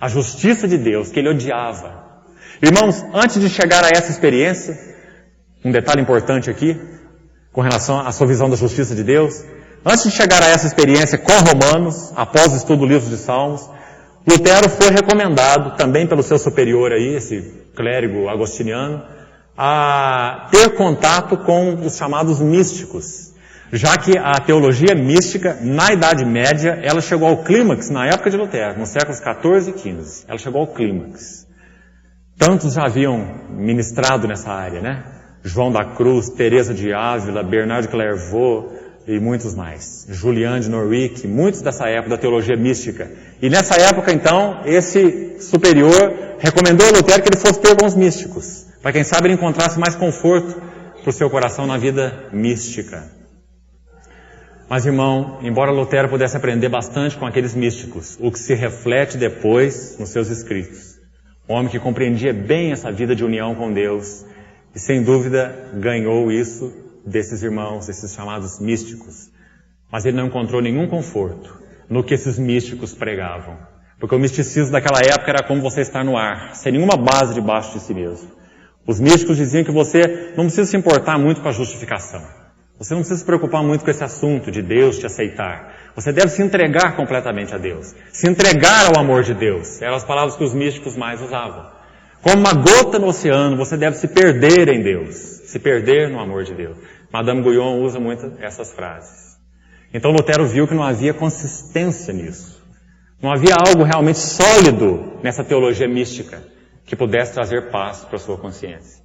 A justiça de Deus que ele odiava. Irmãos, antes de chegar a essa experiência, um detalhe importante aqui, com relação à sua visão da justiça de Deus, antes de chegar a essa experiência com Romanos, após o estudo do livro de Salmos, Lutero foi recomendado, também pelo seu superior aí, esse clérigo agostiniano, a ter contato com os chamados místicos, já que a teologia mística, na Idade Média, ela chegou ao clímax na época de Lutero, nos séculos 14 e 15. Ela chegou ao clímax. Tantos já haviam ministrado nessa área, né? João da Cruz, Teresa de Ávila, Bernard de Clairvaux, e muitos mais. Julian de Norwich, muitos dessa época da teologia mística. E nessa época, então, esse superior recomendou a Lutero que ele fosse ter com os místicos, para quem sabe ele encontrasse mais conforto para o seu coração na vida mística. Mas, irmão, embora Lutero pudesse aprender bastante com aqueles místicos, o que se reflete depois nos seus escritos. Um homem que compreendia bem essa vida de união com Deus, e sem dúvida ganhou isso desses irmãos, desses chamados místicos. Mas ele não encontrou nenhum conforto no que esses místicos pregavam. Porque o misticismo daquela época era como você estar no ar, sem nenhuma base debaixo de si mesmo. Os místicos diziam que você não precisa se importar muito com a justificação. Você não precisa se preocupar muito com esse assunto de Deus te aceitar. Você deve se entregar completamente a Deus. Se entregar ao amor de Deus. Eram as palavras que os místicos mais usavam. Como uma gota no oceano, você deve se perder em Deus. Se perder no amor de Deus. Madame Guyon usa muito essas frases. Então Lutero viu que não havia consistência nisso. Não havia algo realmente sólido nessa teologia mística que pudesse trazer paz para a sua consciência.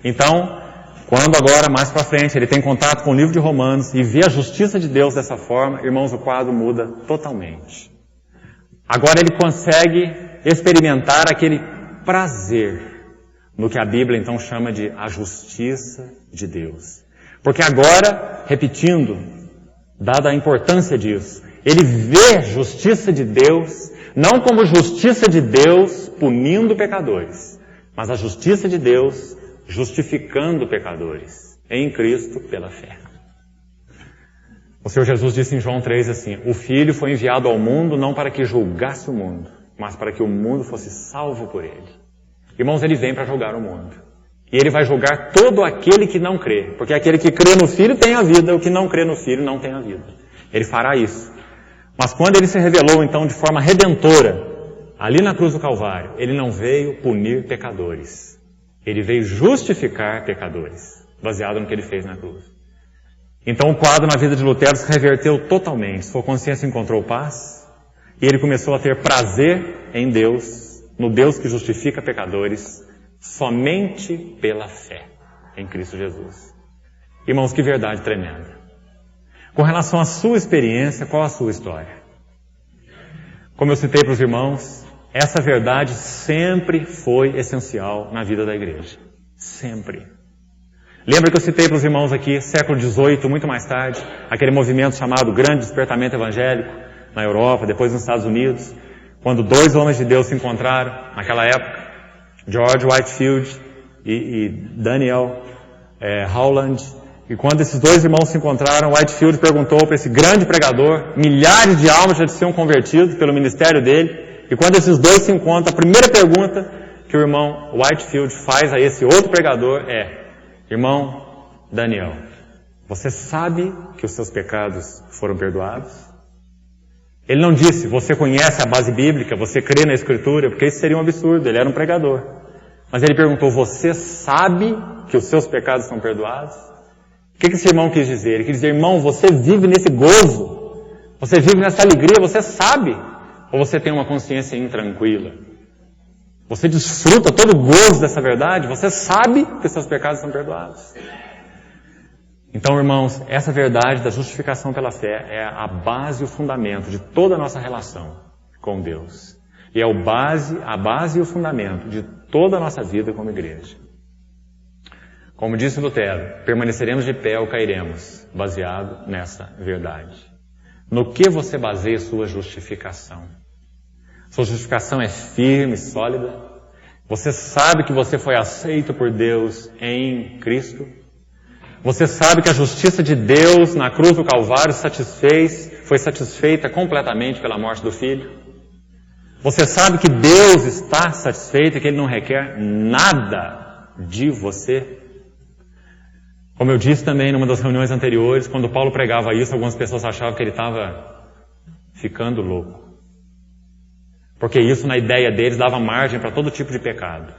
Então, quando agora, mais para frente, ele tem contato com o livro de Romanos e vê a justiça de Deus dessa forma, irmãos, o quadro muda totalmente. Agora ele consegue experimentar aquele prazer no que a Bíblia então chama de a justiça de Deus. Porque agora, repetindo, dada a importância disso, ele vê justiça de Deus, não como justiça de Deus punindo pecadores, mas a justiça de Deus justificando pecadores em Cristo pela fé. O Senhor Jesus disse em João 3 assim, o Filho foi enviado ao mundo não para que julgasse o mundo, mas para que o mundo fosse salvo por ele. Irmãos, ele vem para julgar o mundo. E ele vai julgar todo aquele que não crê, porque aquele que crê no Filho tem a vida, o que não crê no Filho não tem a vida. Ele fará isso. Mas quando ele se revelou então de forma redentora, ali na cruz do Calvário, ele não veio punir pecadores. Ele veio justificar pecadores, baseado no que ele fez na cruz. Então o quadro na vida de Lutero se reverteu totalmente. Sua consciência encontrou paz e ele começou a ter prazer em Deus, no Deus que justifica pecadores, somente pela fé em Cristo Jesus. Irmãos, que verdade tremenda. Com relação à sua experiência, qual a sua história? Como eu citei para os irmãos, essa verdade sempre foi essencial na vida da igreja. Sempre. Lembra que eu citei para os irmãos aqui, século XVIII, muito mais tarde, aquele movimento chamado Grande Despertamento Evangélico, na Europa, depois nos Estados Unidos, quando dois homens de Deus se encontraram, naquela época, George Whitefield e Daniel Howland. E quando esses dois irmãos se encontraram, Whitefield perguntou para esse grande pregador, milhares de almas já tinham convertido pelo ministério dele, e quando esses dois se encontram, a primeira pergunta que o irmão Whitefield faz a esse outro pregador é, irmão Daniel, você sabe que os seus pecados foram perdoados? Ele não disse, você conhece a base bíblica, você crê na Escritura, porque isso seria um absurdo, ele era um pregador. Mas ele perguntou, você sabe que os seus pecados são perdoados? O que esse irmão quis dizer? Ele quis dizer, irmão, você vive nesse gozo, você vive nessa alegria, você sabe, ou você tem uma consciência intranquila? Você desfruta todo o gozo dessa verdade, você sabe que os seus pecados são perdoados. Então, irmãos, essa verdade da justificação pela fé é a base e o fundamento de toda a nossa relação com Deus. E é a base e o fundamento de toda a nossa vida como igreja. Como disse Lutero, permaneceremos de pé ou cairemos, baseado nessa verdade. No que você baseia sua justificação? Sua justificação é firme, sólida? Você sabe que você foi aceito por Deus em Cristo? Você sabe que a justiça de Deus na cruz do Calvário foi satisfeita completamente pela morte do Filho? Você sabe que Deus está satisfeito e que Ele não requer nada de você? Como eu disse também numa das reuniões anteriores, quando Paulo pregava isso, algumas pessoas achavam que ele estava ficando louco. Porque isso, na ideia deles, dava margem para todo tipo de pecado.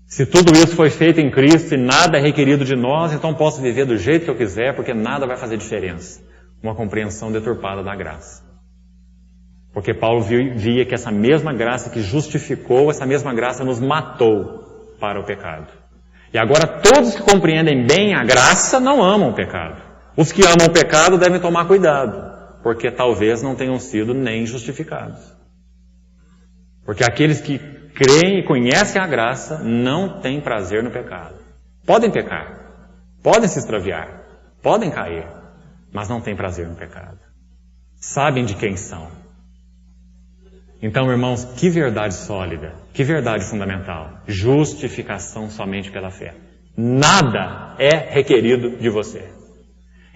Se tudo isso foi feito em Cristo e nada é requerido de nós, então posso viver do jeito que eu quiser, porque nada vai fazer diferença. Uma compreensão deturpada da graça. Porque Paulo via que essa mesma graça que justificou, essa mesma graça nos matou para o pecado. E agora todos que compreendem bem a graça não amam o pecado. Os que amam o pecado devem tomar cuidado, porque talvez não tenham sido nem justificados. Porque aqueles que creem e conhecem a graça não têm prazer no pecado. Podem pecar, podem se extraviar, podem cair, mas não têm prazer no pecado. Sabem de quem são. Então, irmãos, que verdade sólida, que verdade fundamental. Justificação somente pela fé. Nada é requerido de você.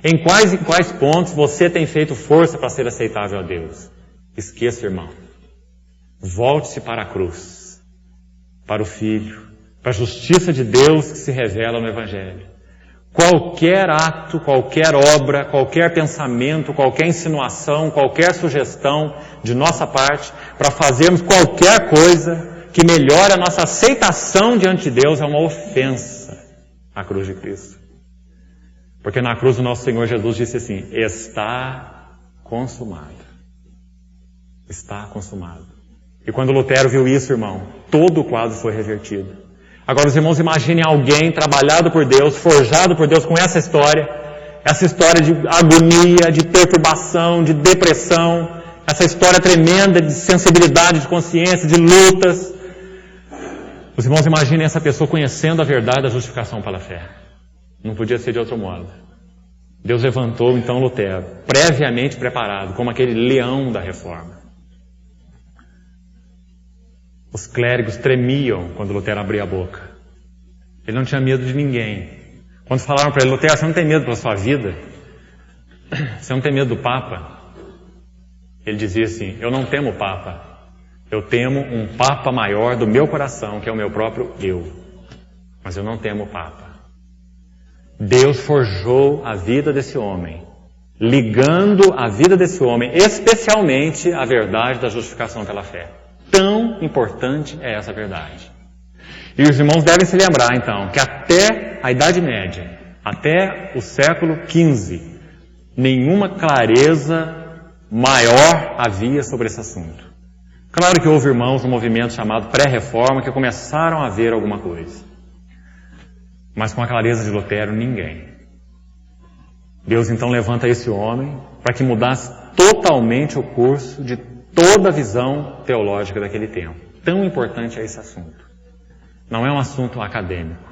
Em quais pontos você tem feito força para ser aceitável a Deus? Esqueça, irmão. Volte-se para a cruz, para o Filho, para a justiça de Deus que se revela no Evangelho. qualquer ato, qualquer obra, qualquer pensamento, qualquer insinuação, qualquer sugestão de nossa parte para fazermos qualquer coisa que melhore a nossa aceitação diante de Deus é uma ofensa à cruz de Cristo. Porque na cruz o nosso Senhor Jesus disse assim: está consumado. Está consumado. E quando Lutero viu isso, irmão, todo o quadro foi revertido. Agora os irmãos imaginem alguém trabalhado por Deus, forjado por Deus com essa história de agonia, de perturbação, de depressão, essa história tremenda de sensibilidade, de consciência, de lutas. Os irmãos imaginem essa pessoa conhecendo a verdade da justificação pela fé. Não podia ser de outro modo. Deus levantou então Lutero, previamente preparado, como aquele leão da reforma. Os clérigos tremiam quando Lutero abria a boca. Ele não tinha medo de ninguém. Quando falaram para ele: Lutero, você não tem medo pela sua vida? Você não tem medo do Papa? Ele dizia assim: eu não temo o Papa. Eu temo um Papa maior do meu coração, que é o meu próprio eu. Mas eu não temo o Papa. Deus forjou a vida desse homem, ligando a vida desse homem, especialmente à verdade da justificação pela fé. Tão importante é essa verdade. E os irmãos devem se lembrar, então, que até a Idade Média, até o século XV, nenhuma clareza maior havia sobre esse assunto. Claro que houve irmãos no movimento chamado pré-reforma que começaram a ver alguma coisa. Mas com a clareza de Lutero, ninguém. Deus então levanta esse homem para que mudasse totalmente o curso de toda a visão teológica daquele tempo. Tão importante é esse assunto. Não é um assunto acadêmico.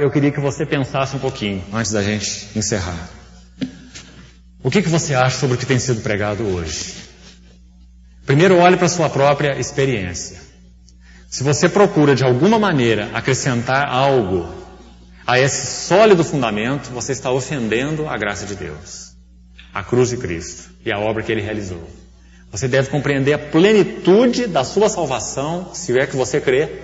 Eu queria que você pensasse um pouquinho, antes da gente encerrar. O que você acha sobre o que tem sido pregado hoje? Primeiro, olhe para a sua própria experiência. Se você procura, de alguma maneira, acrescentar algo a esse sólido fundamento, você está ofendendo a graça de Deus, a cruz de Cristo e a obra que Ele realizou. Você deve compreender a plenitude da sua salvação, se é que você crê,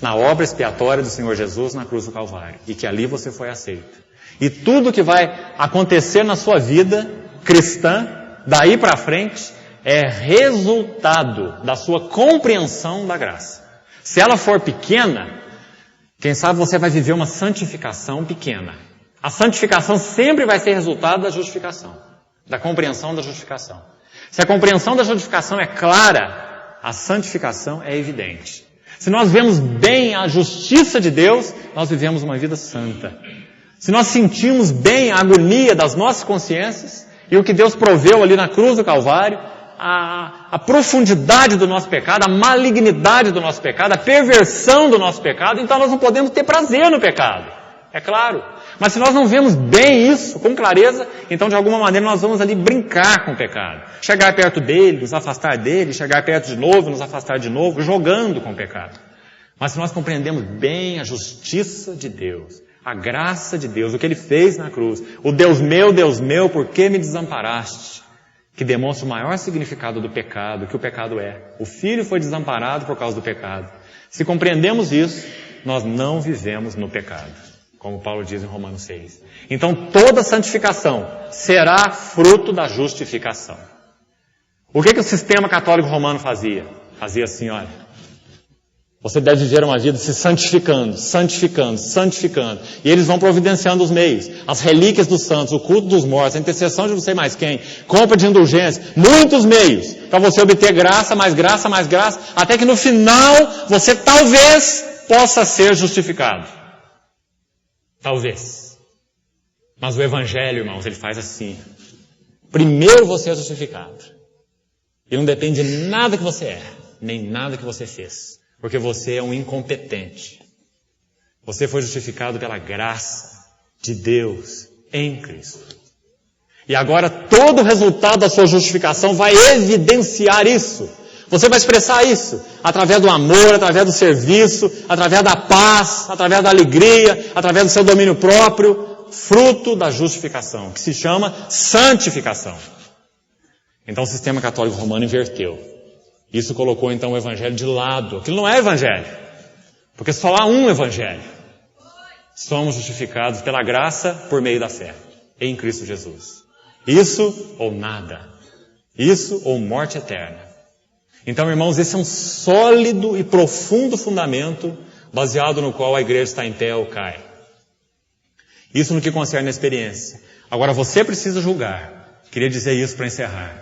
na obra expiatória do Senhor Jesus na cruz do Calvário, e que ali você foi aceito. E tudo que vai acontecer na sua vida cristã, daí para frente, é resultado da sua compreensão da graça. Se ela for pequena, quem sabe você vai viver uma santificação pequena. A santificação sempre vai ser resultado da justificação, da compreensão da justificação. Se a compreensão da justificação é clara, a santificação é evidente. Se nós vemos bem a justiça de Deus, nós vivemos uma vida santa. Se nós sentimos bem a agonia das nossas consciências e o que Deus proveu ali na cruz do Calvário, a profundidade do nosso pecado, a malignidade do nosso pecado, a perversão do nosso pecado, então nós não podemos ter prazer no pecado. É claro. Mas se nós não vemos bem isso, com clareza, então de alguma maneira nós vamos ali brincar com o pecado. Chegar perto dele, nos afastar dele, chegar perto de novo, nos afastar de novo, jogando com o pecado. Mas se nós compreendemos bem a justiça de Deus, a graça de Deus, o que Ele fez na cruz, o Deus meu, por que me desamparaste? Que demonstra o maior significado do pecado, que o pecado é. O Filho foi desamparado por causa do pecado. Se compreendemos isso, nós não vivemos no pecado, como Paulo diz em Romanos 6. Então toda santificação será fruto da justificação. O que o sistema católico romano fazia? Fazia assim, olha. Você deve viver uma vida se santificando, santificando, santificando. E eles vão providenciando os meios. As relíquias dos santos, o culto dos mortos, a intercessão de não sei mais quem, compra de indulgência, muitos meios para você obter graça, mais graça, mais graça, até que no final você talvez possa ser justificado. Talvez. Mas o Evangelho, irmãos, ele faz assim. Primeiro você é justificado. E não depende de nada que você é, nem nada que você fez. Porque você é um incompetente. Você foi justificado pela graça de Deus em Cristo. E agora todo o resultado da sua justificação vai evidenciar isso. Você vai expressar isso através do amor, através do serviço, através da paz, através da alegria, através do seu domínio próprio, fruto da justificação, que se chama santificação. Então o sistema católico romano inverteu. Isso colocou então o Evangelho de lado. Aquilo não é Evangelho. Porque só há um evangelho. Somos justificados pela graça por meio da fé em Cristo Jesus. Isso ou nada. Isso ou morte eterna. Então, irmãos, esse é um sólido e profundo fundamento baseado no qual a igreja está em pé ou cai. Isso no que concerne a experiência. Agora, você precisa julgar. Queria dizer isso para encerrar.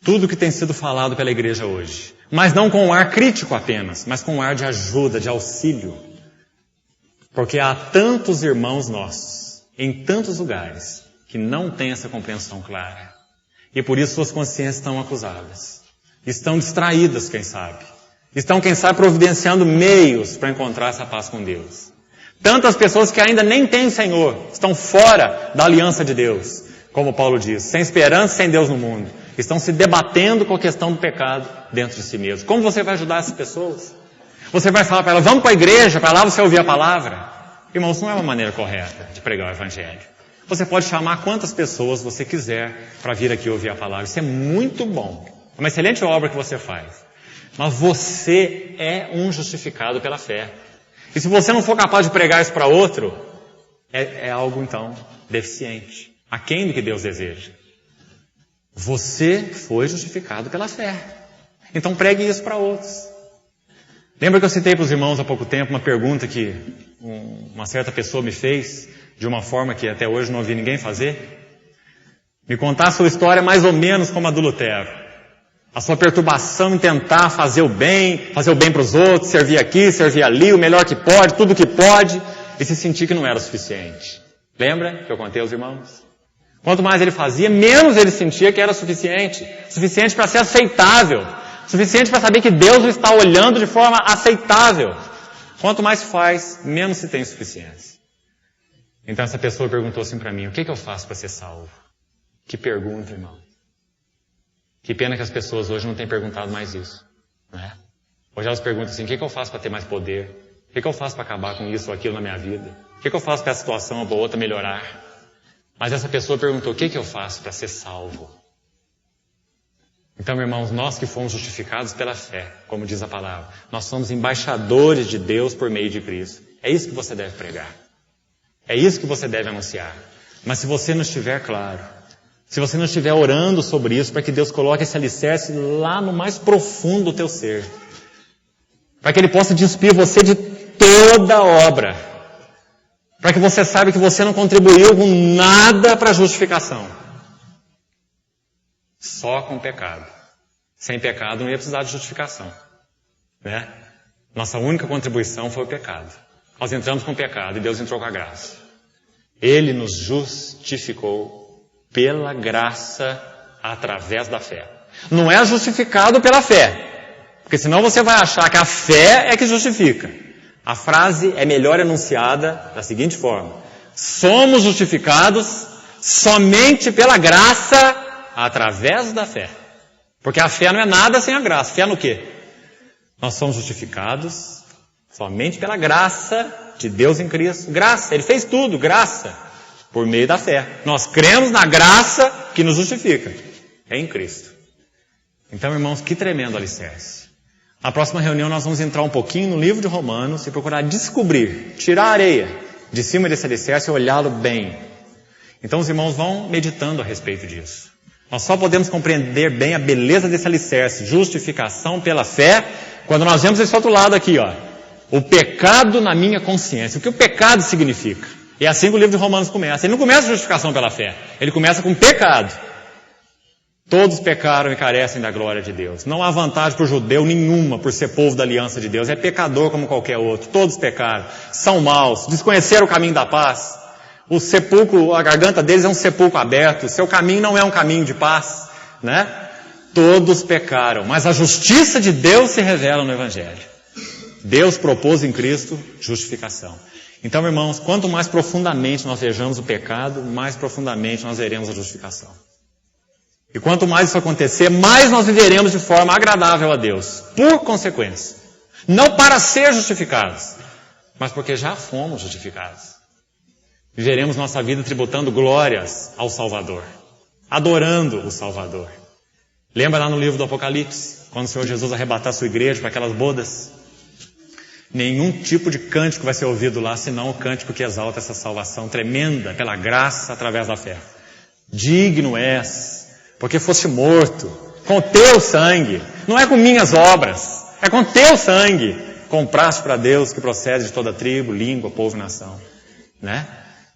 Tudo que tem sido falado pela igreja hoje. Mas não com um ar crítico apenas, mas com um ar de ajuda, de auxílio. Porque há tantos irmãos nossos, em tantos lugares, que não têm essa compreensão clara. E por isso suas consciências estão acusadas. Estão distraídas, quem sabe. Estão, quem sabe, providenciando meios para encontrar essa paz com Deus. Tantas pessoas que ainda nem têm o Senhor, estão fora da aliança de Deus, como Paulo diz, sem esperança, sem Deus no mundo. Estão se debatendo com a questão do pecado dentro de si mesmos. Como você vai ajudar essas pessoas? Você vai falar para elas, vamos para a igreja, para lá você ouvir a palavra? Irmãos, não é uma maneira correta de pregar o evangelho. Você pode chamar quantas pessoas você quiser para vir aqui ouvir a palavra. Isso é muito bom. É uma excelente obra que você faz. Mas você é um justificado pela fé. E se você não for capaz de pregar isso para outro, é algo, então, deficiente. Aquém do que Deus deseja. Você foi justificado pela fé. Então pregue isso para outros. Lembra que eu citei para os irmãos há pouco tempo uma pergunta que uma certa pessoa me fez, de uma forma que até hoje não ouvi ninguém fazer? Me contar a sua história mais ou menos como a do Lutero. A sua perturbação em tentar fazer o bem para os outros, servir aqui, servir ali, o melhor que pode, tudo que pode, e se sentir que não era o suficiente. Lembra que eu contei aos irmãos? Quanto mais ele fazia, menos ele sentia que era suficiente. Suficiente para ser aceitável. Suficiente para saber que Deus o está olhando de forma aceitável. Quanto mais faz, menos se tem suficiência. Então essa pessoa perguntou assim para mim, o que eu faço para ser salvo? Que pergunta, irmão. Que pena que as pessoas hoje não têm perguntado mais isso. Né? Hoje elas perguntam assim, o que eu faço para ter mais poder? O que eu faço para acabar com isso ou aquilo na minha vida? O que eu faço para a situação ou para outra melhorar? Mas essa pessoa perguntou, o que eu faço para ser salvo? Então, irmãos, nós que fomos justificados pela fé, como diz a palavra, nós somos embaixadores de Deus por meio de Cristo. É isso que você deve pregar. É isso que você deve anunciar. Mas se você não estiver claro, se você não estiver orando sobre isso, para que Deus coloque esse alicerce lá no mais profundo do teu ser, para que Ele possa despir você de toda a obra, para que você saiba que você não contribuiu com nada para a justificação. Só com pecado. Sem pecado não ia precisar de justificação. Né? Nossa única contribuição foi o pecado. Nós entramos com o pecado e Deus entrou com a graça. Ele nos justificou pela graça através da fé. Não é justificado pela fé. Porque senão você vai achar que a fé é que justifica. A frase é melhor enunciada da seguinte forma. Somos justificados somente pela graça através da fé. Porque a fé não é nada sem a graça. Fé no quê? Nós somos justificados somente pela graça de Deus em Cristo. Graça, Ele fez tudo, graça, por meio da fé. Nós cremos na graça que nos justifica. É em Cristo. Então, irmãos, que tremendo alicerce. Na próxima reunião nós vamos entrar um pouquinho no livro de Romanos e procurar descobrir, tirar a areia de cima desse alicerce e olhá-lo bem. Então os irmãos vão meditando a respeito disso. Nós só podemos compreender bem a beleza desse alicerce, justificação pela fé, quando nós vemos esse outro lado aqui, ó. O pecado na minha consciência. O que o pecado significa? E é assim que o livro de Romanos começa. Ele não começa com justificação pela fé. Ele começa com pecado. Todos pecaram e carecem da glória de Deus. Não há vantagem para o judeu nenhuma por ser povo da aliança de Deus. É pecador como qualquer outro. Todos pecaram. São maus. Desconheceram o caminho da paz. O sepulcro, a garganta deles é um sepulcro aberto. Seu caminho não é um caminho de paz. Né? Todos pecaram. Mas a justiça de Deus se revela no Evangelho. Deus propôs em Cristo justificação. Então, irmãos, quanto mais profundamente nós vejamos o pecado, mais profundamente nós veremos a justificação. E quanto mais isso acontecer, mais nós viveremos de forma agradável a Deus. Por consequência. Não para ser justificados, mas porque já fomos justificados. Viveremos nossa vida tributando glórias ao Salvador. Adorando o Salvador. Lembra lá no livro do Apocalipse, quando o Senhor Jesus arrebatar a sua igreja para aquelas bodas? Nenhum tipo de cântico vai ser ouvido lá, senão o cântico que exalta essa salvação tremenda pela graça através da fé. Digno és, porque foste morto, com o teu sangue, não é com minhas obras, é com teu sangue, compraste para Deus que procede de toda tribo, língua, povo e nação. Né?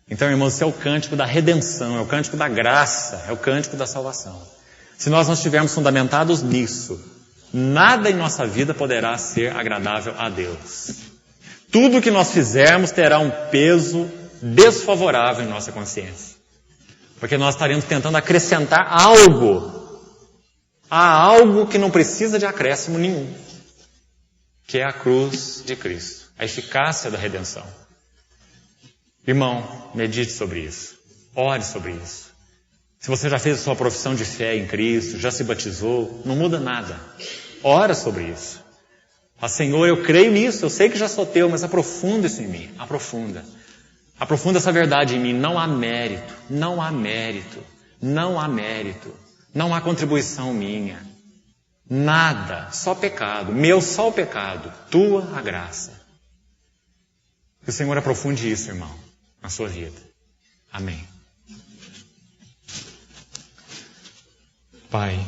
Então, irmãos, esse é o cântico da redenção, é o cântico da graça, é o cântico da salvação. Se nós não estivermos fundamentados nisso, nada em nossa vida poderá ser agradável a Deus. Tudo que nós fizermos terá um peso desfavorável em nossa consciência. Porque nós estaremos tentando acrescentar algo a algo que não precisa de acréscimo nenhum, que é a cruz de Cristo, a eficácia da redenção. Irmão, medite sobre isso, ore sobre isso. Se você já fez a sua profissão de fé em Cristo, já se batizou, não muda nada. Ora sobre isso. Fala, Senhor, eu creio nisso, eu sei que já sou teu, mas aprofunda isso em mim, aprofunda. Aprofunda essa verdade em mim. Não há mérito, não há mérito, não há mérito, não há contribuição minha. Nada, só pecado, meu só o pecado, tua a graça. Que o Senhor aprofunde isso, irmão, na sua vida. Amém. Pai,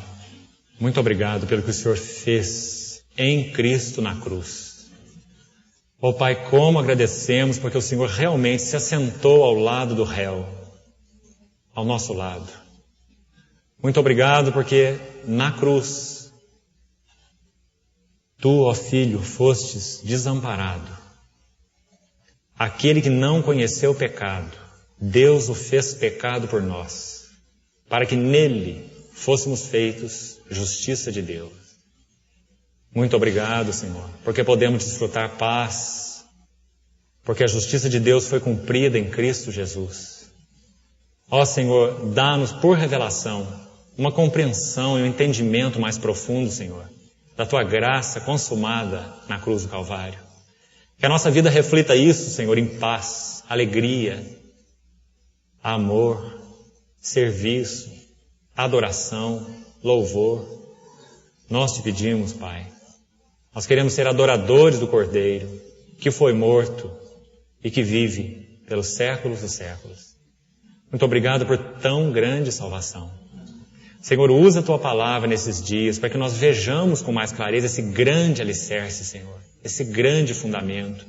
muito obrigado pelo que o Senhor fez em Cristo na cruz. Oh Pai, como agradecemos porque o Senhor realmente se assentou ao lado do réu, ao nosso lado. Muito obrigado porque na cruz, Tu, ó Filho, fostes desamparado. Aquele que não conheceu o pecado, Deus o fez pecado por nós, para que nele fôssemos feitos justiça de Deus. Muito obrigado, Senhor, porque podemos desfrutar paz, porque a justiça de Deus foi cumprida em Cristo Jesus. Ó Senhor, dá-nos por revelação uma compreensão e um entendimento mais profundo, Senhor, da Tua graça consumada na cruz do Calvário. Que a nossa vida reflita isso, Senhor, em paz, alegria, amor, serviço, adoração, louvor. Nós te pedimos, Pai. Nós queremos ser adoradores do Cordeiro, que foi morto e que vive pelos séculos dos séculos. Muito obrigado por tão grande salvação. Senhor, usa a Tua palavra nesses dias para que nós vejamos com mais clareza esse grande alicerce, Senhor, esse grande fundamento,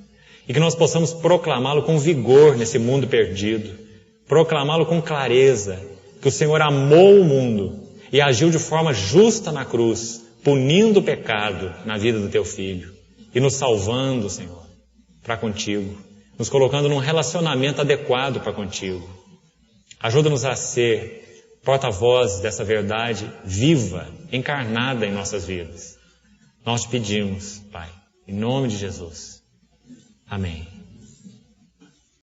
e que nós possamos proclamá-lo com vigor nesse mundo perdido, proclamá-lo com clareza, que o Senhor amou o mundo e agiu de forma justa na cruz, punindo o pecado na vida do Teu Filho e nos salvando, Senhor, para contigo, nos colocando num relacionamento adequado para contigo. Ajuda-nos a ser porta-vozes dessa verdade viva, encarnada em nossas vidas. Nós te pedimos, Pai, em nome de Jesus. Amém.